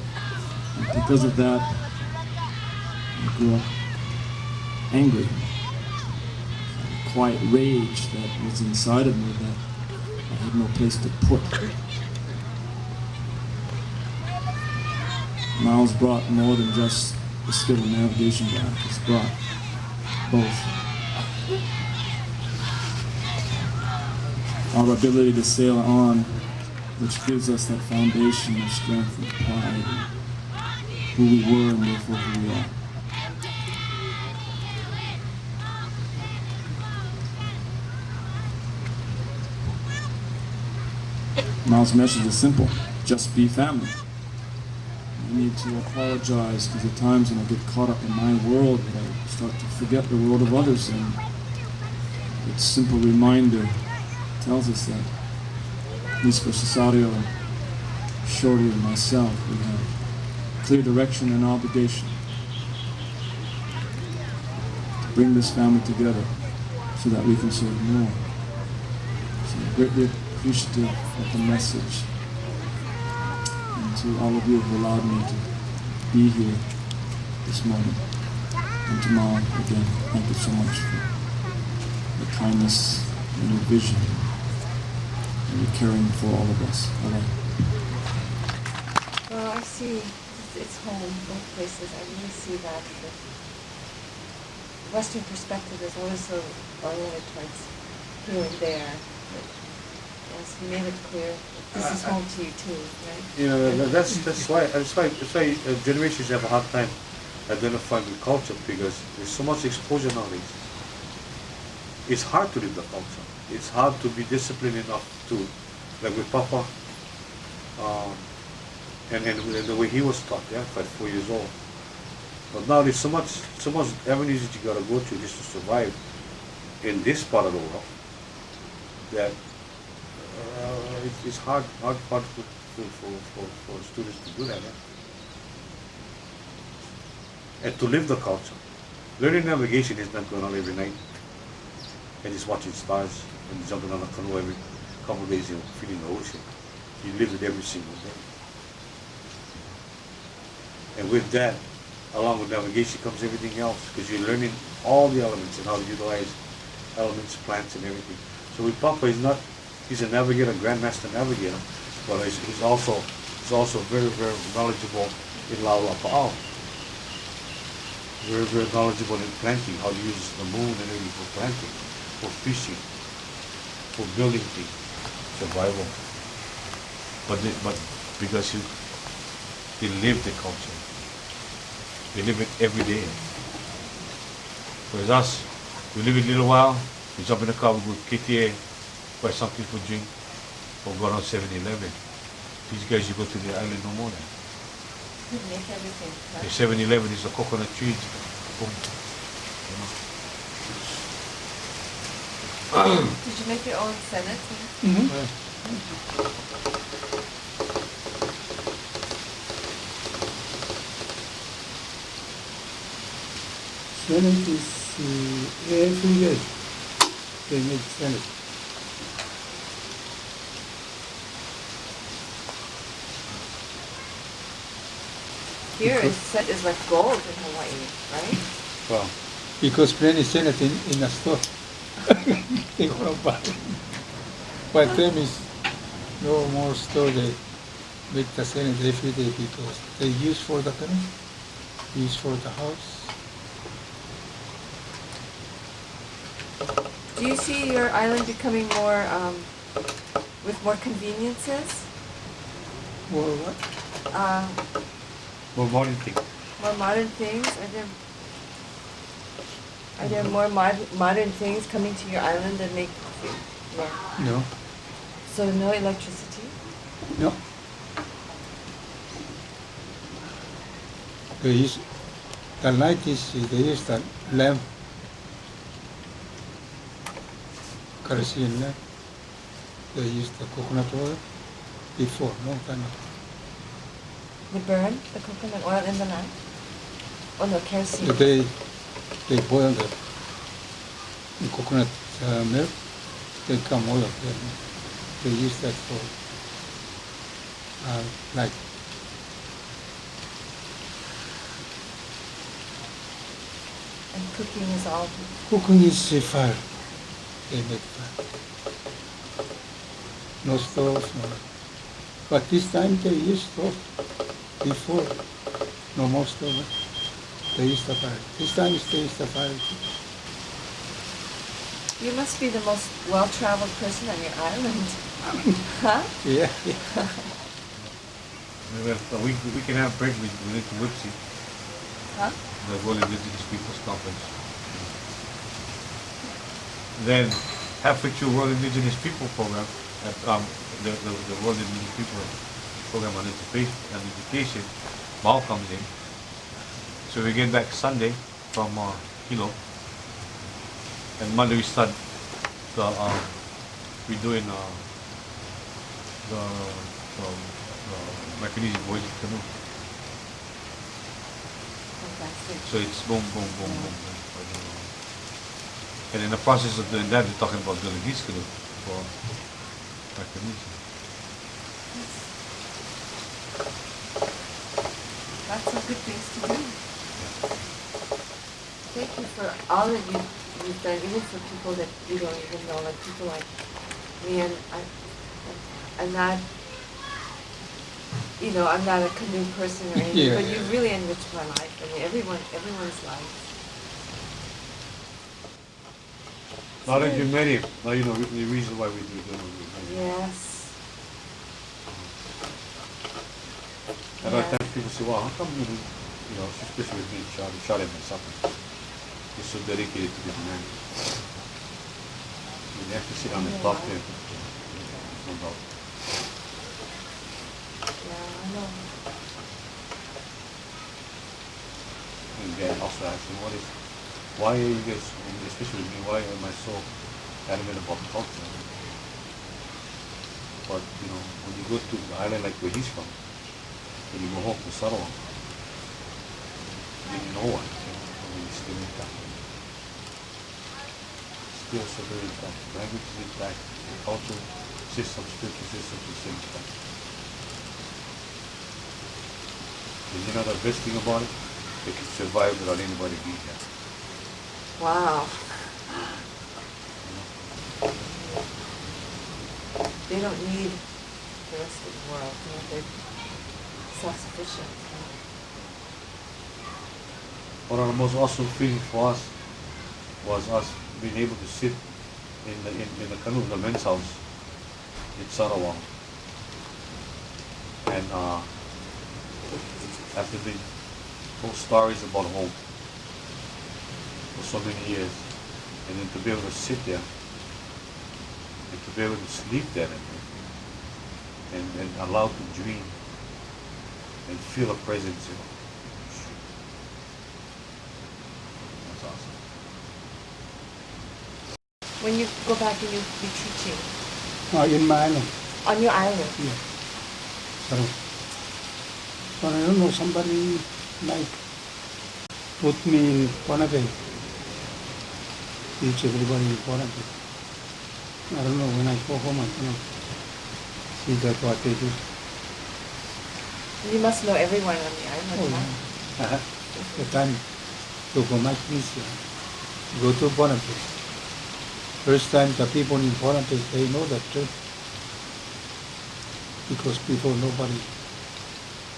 And because of that, I grew up angry. A quiet rage that was inside of me that I had no place to put. Mau's brought more than just the skill of navigation back. It's brought both our ability to sail on, which gives us that foundation of strength and pride, and who we were and therefore who we are. Mau's message is simple: just be family. I need to apologize because at times when I get caught up in my world, I start to forget the world of others, and its simple reminder tells us that, at least for Cesario and Shorty and myself, we have clear direction and obligation to bring this family together so that we can serve more. So I'm greatly appreciative of the message. and to all of you who allowed me to be here this morning. And to Mau, again, thank you so much for the kindness and your vision and your caring for all of us. Bye-bye. Well, I see it's home, both places. I really see that the Western perspective is always so oriented towards here and there. But yes, you made it clear this is home to you too, right? You know, that's why generations have a hard time identifying with culture, because there's so much exposure nowadays. It's hard to live the culture. It's hard to be disciplined enough to, like with Papa, and the way he was taught, yeah, at 4 years old. But now there's so much avenues that you gotta go through just to survive in this part of the world that it's hard for students to do that, yeah? And to live the culture. Learning navigation is not going on every night and just watching stars and jumping on a canoe every couple of days and feeling the ocean. You live it every single day. And with that, along with navigation comes everything else, because you're learning all the elements and how to utilize elements, plants, and everything. So with Papa, he's a navigator, Grand Master Navigator, but he's also very, very knowledgeable in Laula Pa'au. Very, very knowledgeable in planting, how to use the moon and everything for planting, for fishing, for building things, survival. But because they live the culture. They live it every day. Whereas us, we live it a little while, we jump in the car, we go to KTA, buy something for drink, or go around 7-Eleven. These guys, you go to the island no more then. You make everything, right? The 7-Eleven is the coconut trees. Boom. Did you make your own Senate? Senate is every year they make Senate. Here is like gold in Hawaii, right? Well, Because plenty Senate in a store. They want to buy it. But them is no more store, they make the Senate every day because they use for the canoe, use for the house. Do you see your island becoming more, with more conveniences? Or what? more modern things. More modern things? Are there more modern things coming to your island that make it more? No. So no electricity? No. They use, the night is, they use the lamp, kerosene lamp. They use the coconut oil before, long time ago. They burn the coconut oil in the lamp? Oh no, kerosene. They boil the coconut milk, they come oil there. They use that for light. And cooking is all... Cooking is fire. They make fire. No stove, no. But this time they use stove. Before, no more stove. They use the fire. This time they use the fire. You must be the most well-traveled person on your island. Huh? Yeah. We can have break with the Whipsy, Huh? the World Indigenous Peoples Conference. Then halfway through World Indigenous People program, the World Indigenous People program on education, Mau comes in. So we get back Sunday from Hilo, and Monday we start we're doing the Micronesia voyage canoe. Fantastic. So it's boom, boom, boom, boom, boom. And in the process of doing that, we're talking about building this canoe for Micronesia. good things to do. Thank you for all that you've done, even for people that you don't even know, like people like me, and I'm not, you know, I'm not a canoe person or anything, Yeah, but yeah. you really enriched my life. I mean, everyone's life. Now that you met him, now you know the reason why we do it. Yes. And I think people say, well, how come you know, especially with me, shot him and something. He's so dedicated to this man. You have to sit down and talk to him. No doubt. Yeah, I know. And then also ask him, why are you guys, especially with me, why am I so adamant about culture? But, you know, when you go to the island like where he's from, when you go home to Sarawak, then you know what, when you still intact. Still so very intact. Language is intact, the culture system, spiritual system is still intact. And you know the best thing about it? They can survive without anybody being there. Wow. They don't need the rest of the world. You know, they're self-sufficient. One of the most awesome feelings for us was us being able to sit in the canoe, the men's house in Sarawak. And after the whole stories about home for so many years, and then to be able to sit there and to be able to sleep there and allowed to dream and feel a presence, you know. That's awesome. When you go back and you'll be teaching In my island. on your island. Yeah. But I don't know, somebody might put me in Ponapay. Teach everybody in Ponapay. I don't know, when I go home I cannot see that what they do. You must know everyone on the island, Oh, huh? yeah. The time to go Micronesia, go to Ponapay. First time the people in Ponapay, they know the church. Because before nobody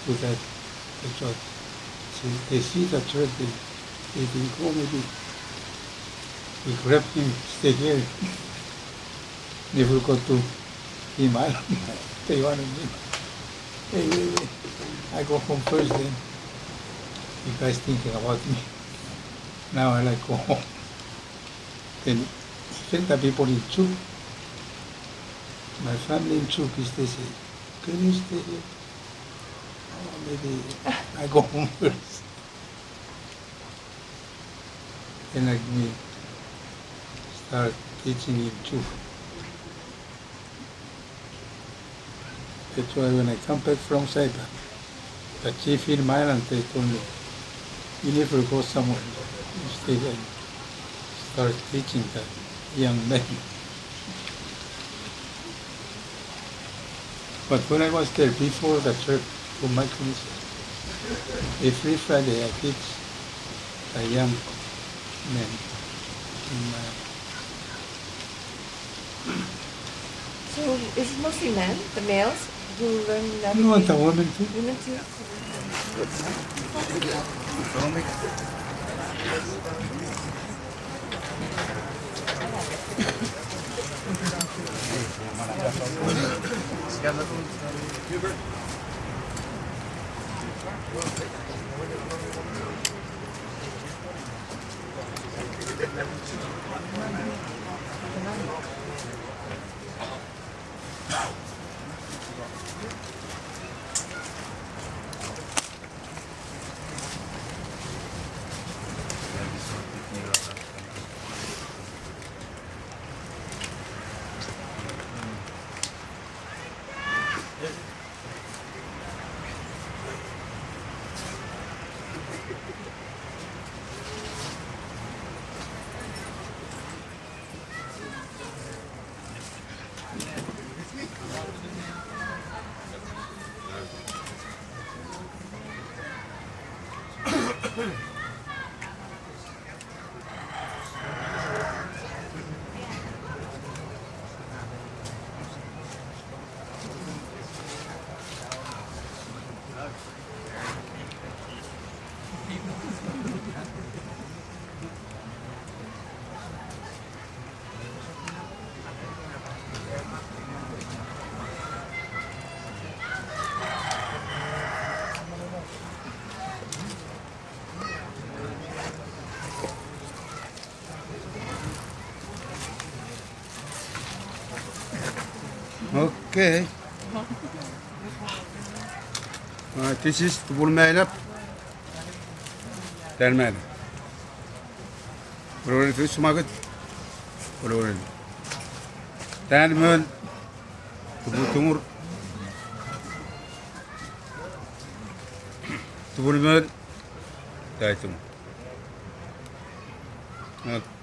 do that, the church. So they see the church, they think, oh, maybe we grab him, stay here. Never go to him island. They want to meet. Wait. I go home first then. You guys thinking about me. Now I like go home. Then even the people in Chuk, my family in Chuk, they say, can you stay here? Oh, maybe I go home first. Then like me, start teaching in Chuk. That's why when I come back from Saipan, the chief in my island, they told me, you never go somewhere. You stay there and start teaching the young men. But when I was there before the trip to Micronesia, every Friday I teach the young men in my. So is it mostly men, the males, who learn navigation? No, the women too. Women too? Okay. This is the bull made up. Then man. Roll it fish market. Roll it. Then man. The bull the bull man.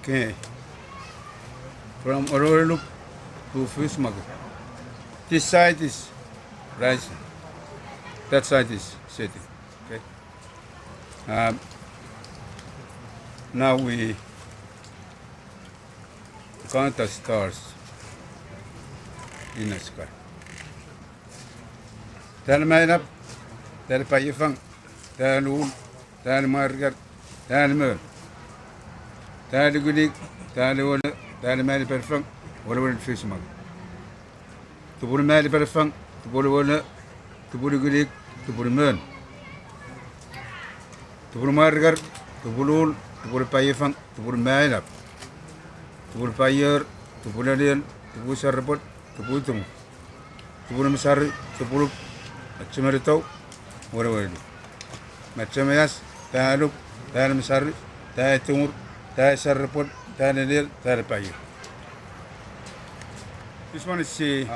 Okay. From Aurora to fish market. This side is rising. That side is setting. Okay. Now we count the stars in the sky. Tell me up. Tell Piailug. Tell Ul. Tell Margaret. Tell Mer. Tell Gudik. Tell Ul. Tell Mary Perfect. Whatever fish market. To put a man per funk, to put a wallet, to put a good, to put a man. To put a margar, to put all, to put a Piailug, to put a man up. To put a fire, to put a deal, to put a report, to put them. To put a misari, to put a chimarito, whatever. Machamayas, Piailug, Piailug misari, Piailug, Piailug report, Piailug deal, Piailug fire. This one is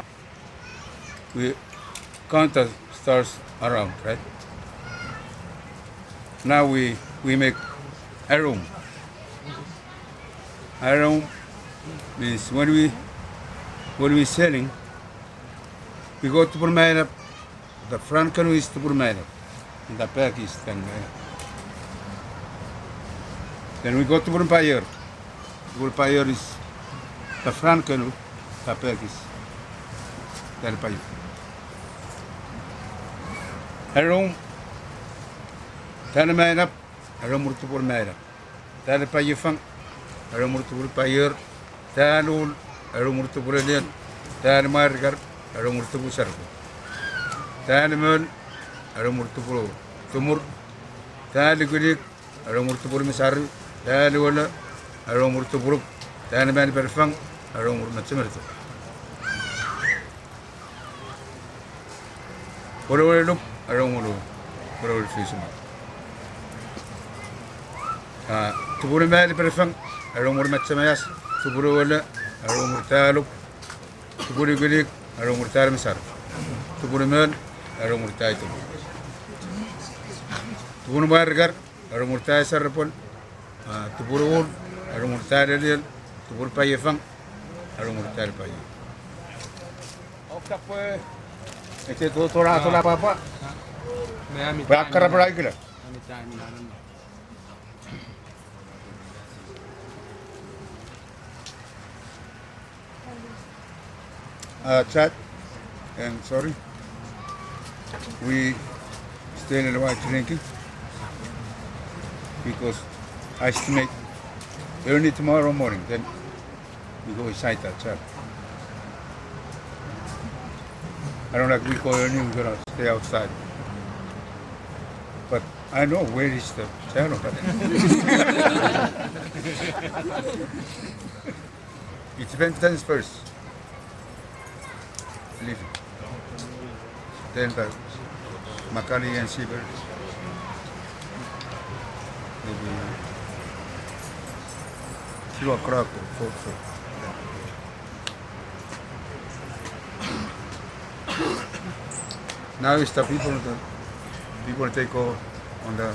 we count the stars around, right? Now we make a room. A room means when we selling, we go to Bertelmann. The front canoe is to Bertelmann, and the back is then we go to Bertelmann. Bertelmann is the front canoe, the back is Bertelmann. Arom, Bertelmann up, Arom to Bertelmann. Piailug, Arom to Piailug, Talul, Arom to Bertelmann, Tal Margar, Arom to Busarco. Talmel, Arom to Bro, Tumur, Taligudik, Arom to Burmisari, Talula, Arom to Brook, Talman Perfang, Arom Machimerto. Whatever look, around the fish. To put a man perfect, around Machamayas, to put a wella, around Taluk, to put a good, around Tarmisar, to put a man, around Title. To put a burger, around Sarapon, to put a wood, around Tadil, to put Piailug, around Tarpay. Okay. Ito tora apa? Bakar apa lagi lah? Chat, and sorry, we stay in the white drinking because I estimate early tomorrow morning. Then we go inside that chat. I don't like we go early, we're gonna stay outside. But I know where is the channel. It depends first. Leave it. Then the Makali and Siber. Maybe 2 o'clock or 4. Now it's the people take over on the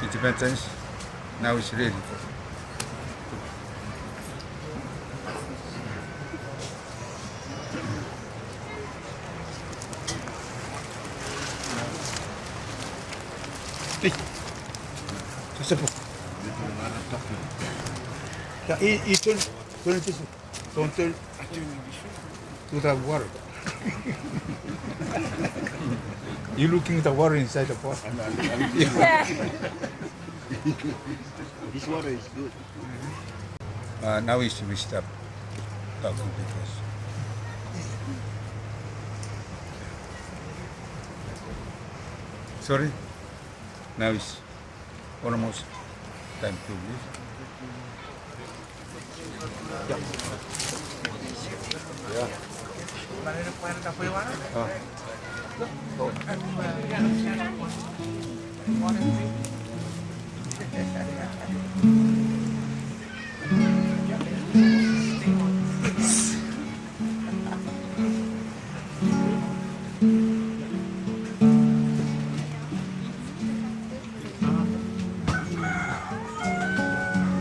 independence. Now it's ready. Step up. Yeah, turn it this way. Don't turn to the water. You're looking at the water inside the pot. This water is good. Now we stop talking because. Sorry? Now it's almost time to leave. Yeah.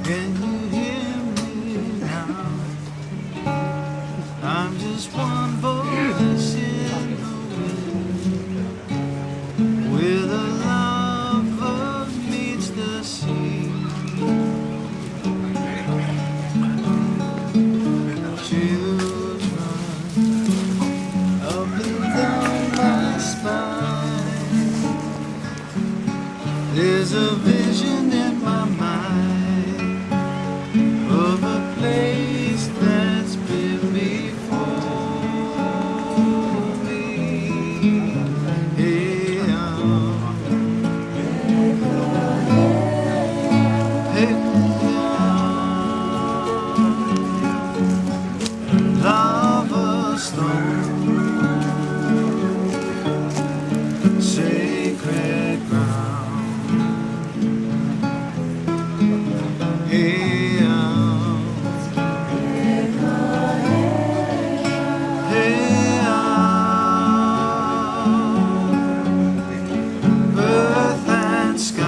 Can you hear me now? I'm just one voice in the wind, where the lava meets the sea. Chills run up and down my spine. There's a vision in my mind of a place that's been before me. Hey, lava stone, sacred ground. Hey, earth and sky,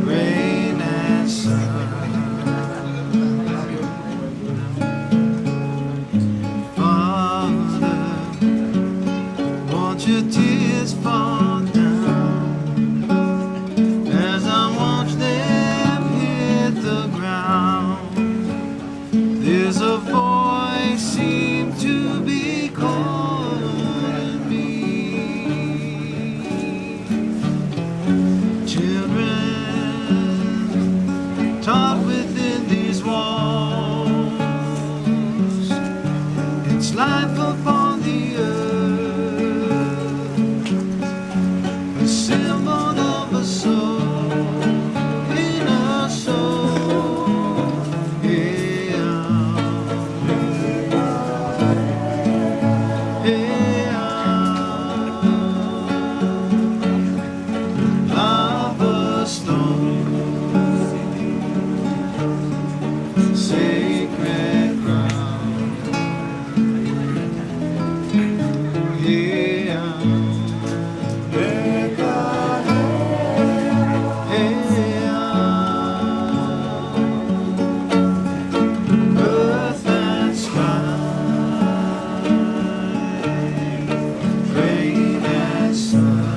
rain and sun. Father, won't your tears fall down as I watch them hit the ground? There's a voice seem to be calling me. Children taught within these walls, it's life upon the earth, a symbol of a soul in a soul. Lava stone, sacred ground. Earth and sky, rain and sun.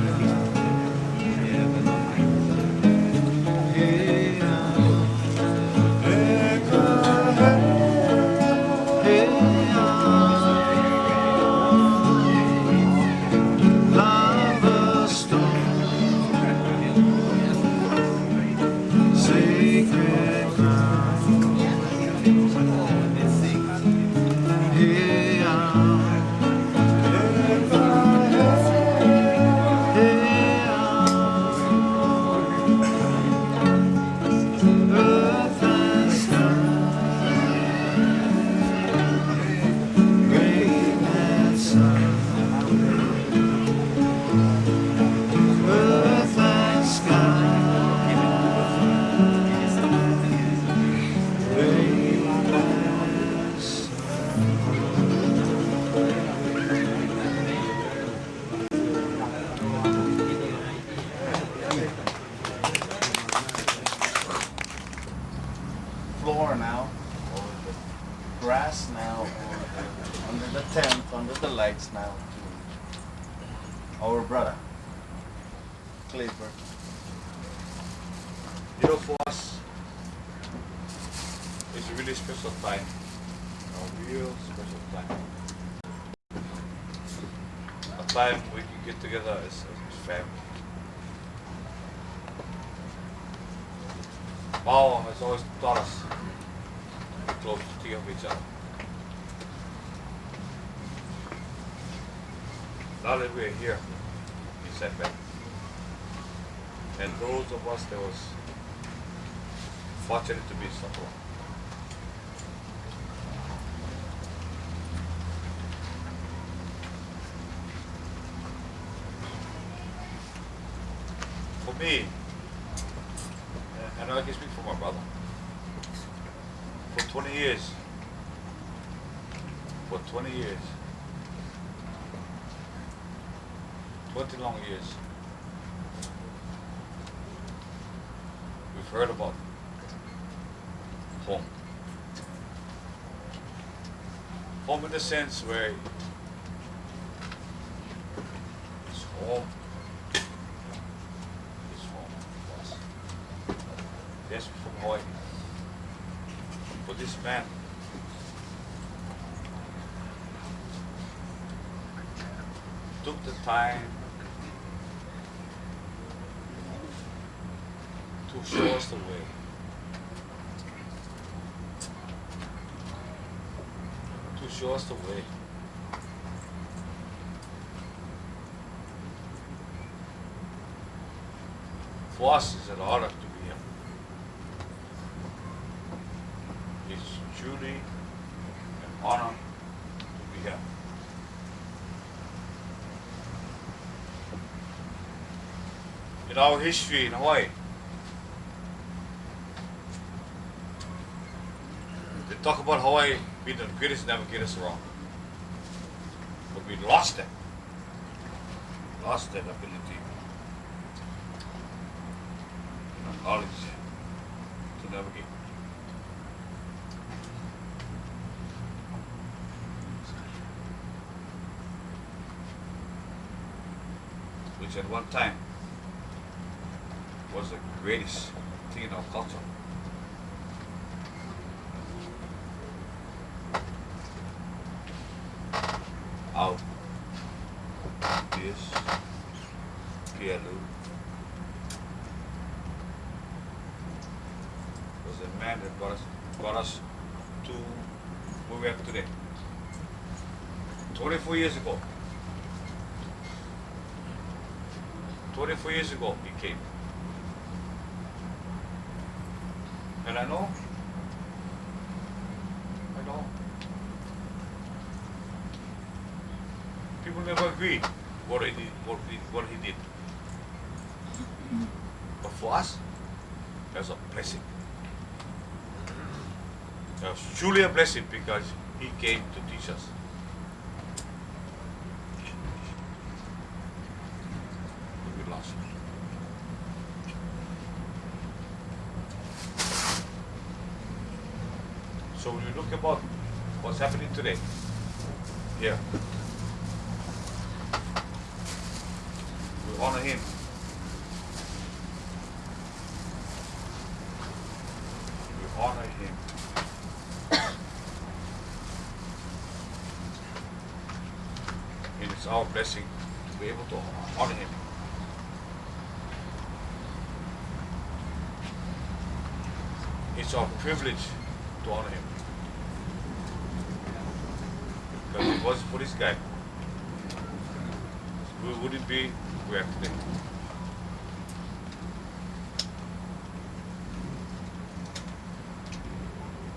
Lava stone, sacred ground. Earth and sky, rain and sun. Earth and sky, rain and sun. Floor now, or the grass now, or under the tent, under the lights now, to our brother. Claver. You know, for us, it's a really special time. A real special time. A time we can get together as family. Mau has always taught us to be close to each other. Now that we're here, he said that. And those of us that was fortunate to be so long. For me, and I can speak for my brother, for 20 years, 20 long years, we've heard about home. Home in the sense where it's home. It's home for us. Yes, from Hawaii. For this man, took the time to show us the way. To show us the way. For us, it's an honor to be here. It's truly an honor to be here. In our history in Hawaii, they talk about Hawaii being the greatest navigators around. But we lost that. Lost that ability and knowledge to navigate. Which at one time was the greatest thing in our culture. Out, Pius, Piailug was the man that brought us to where we are today. 24 years ago. 24 years ago he came. And I know, people never agree what he did. But for us, that's a blessing. That was truly a blessing because he came to teach us. But we lost him. So when you look about what's happening today, here, we honor him. We honor him. And it's our blessing to be able to honor him. It's our privilege to honor him. Because if it wasn't for this guy, we wouldn't be where we are today.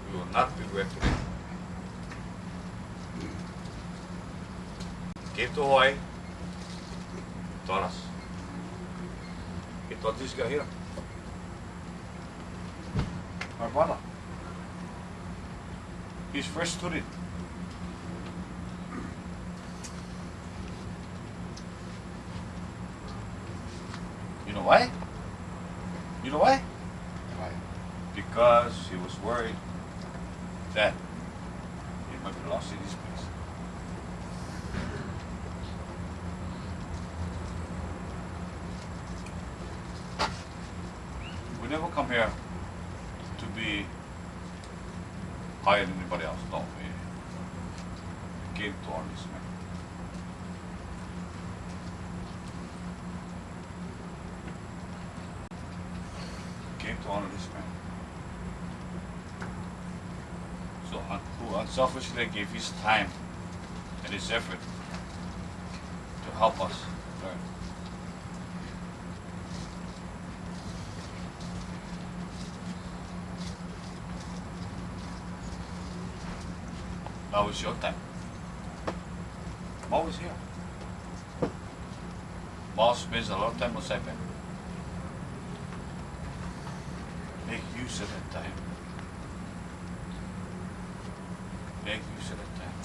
We will not be where we are today. He came to Hawaii, he taught us. He taught this guy here. Our brother. His first student. You know why? You know why? Why? Because he was worried that he might be lost in this place. here to be higher than anybody else. No, we came to honor this man. Came to honor this man. So who unselfishly gave his time and his effort to help us learn. Now it's your time. Mau is here. Mau spends a lot of time on Saipan. Make use of that time. Make use of that time.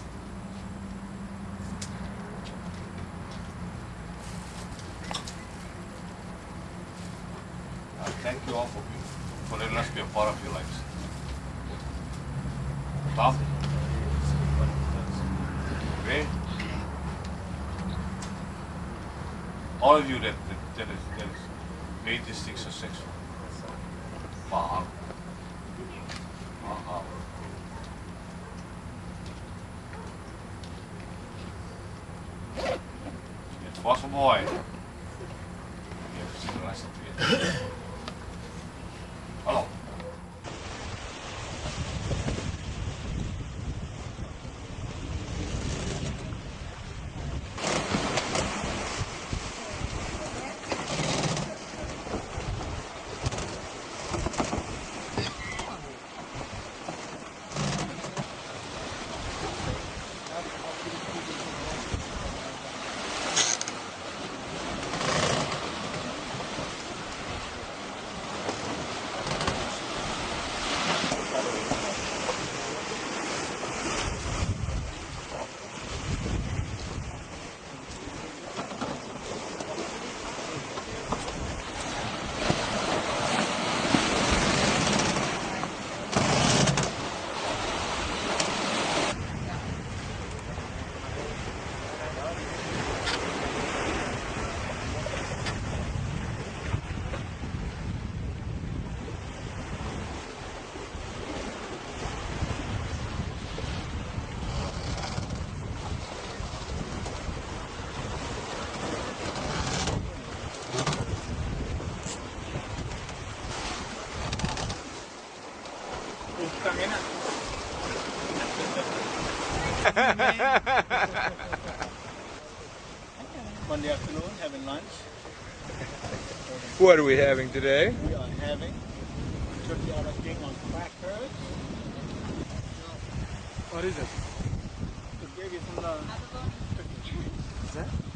I thank you all for letting us be a part of your lives. Tom? Okay? All of you that has made this thing successful. Mahal. Mahal. Het was mooi. Je hebt gezien de rest weer. Hallo. Monday afternoon, having lunch. What are we having today? We are having turkey out of king on crackers. What is it? The gravy from the turkey. Is that?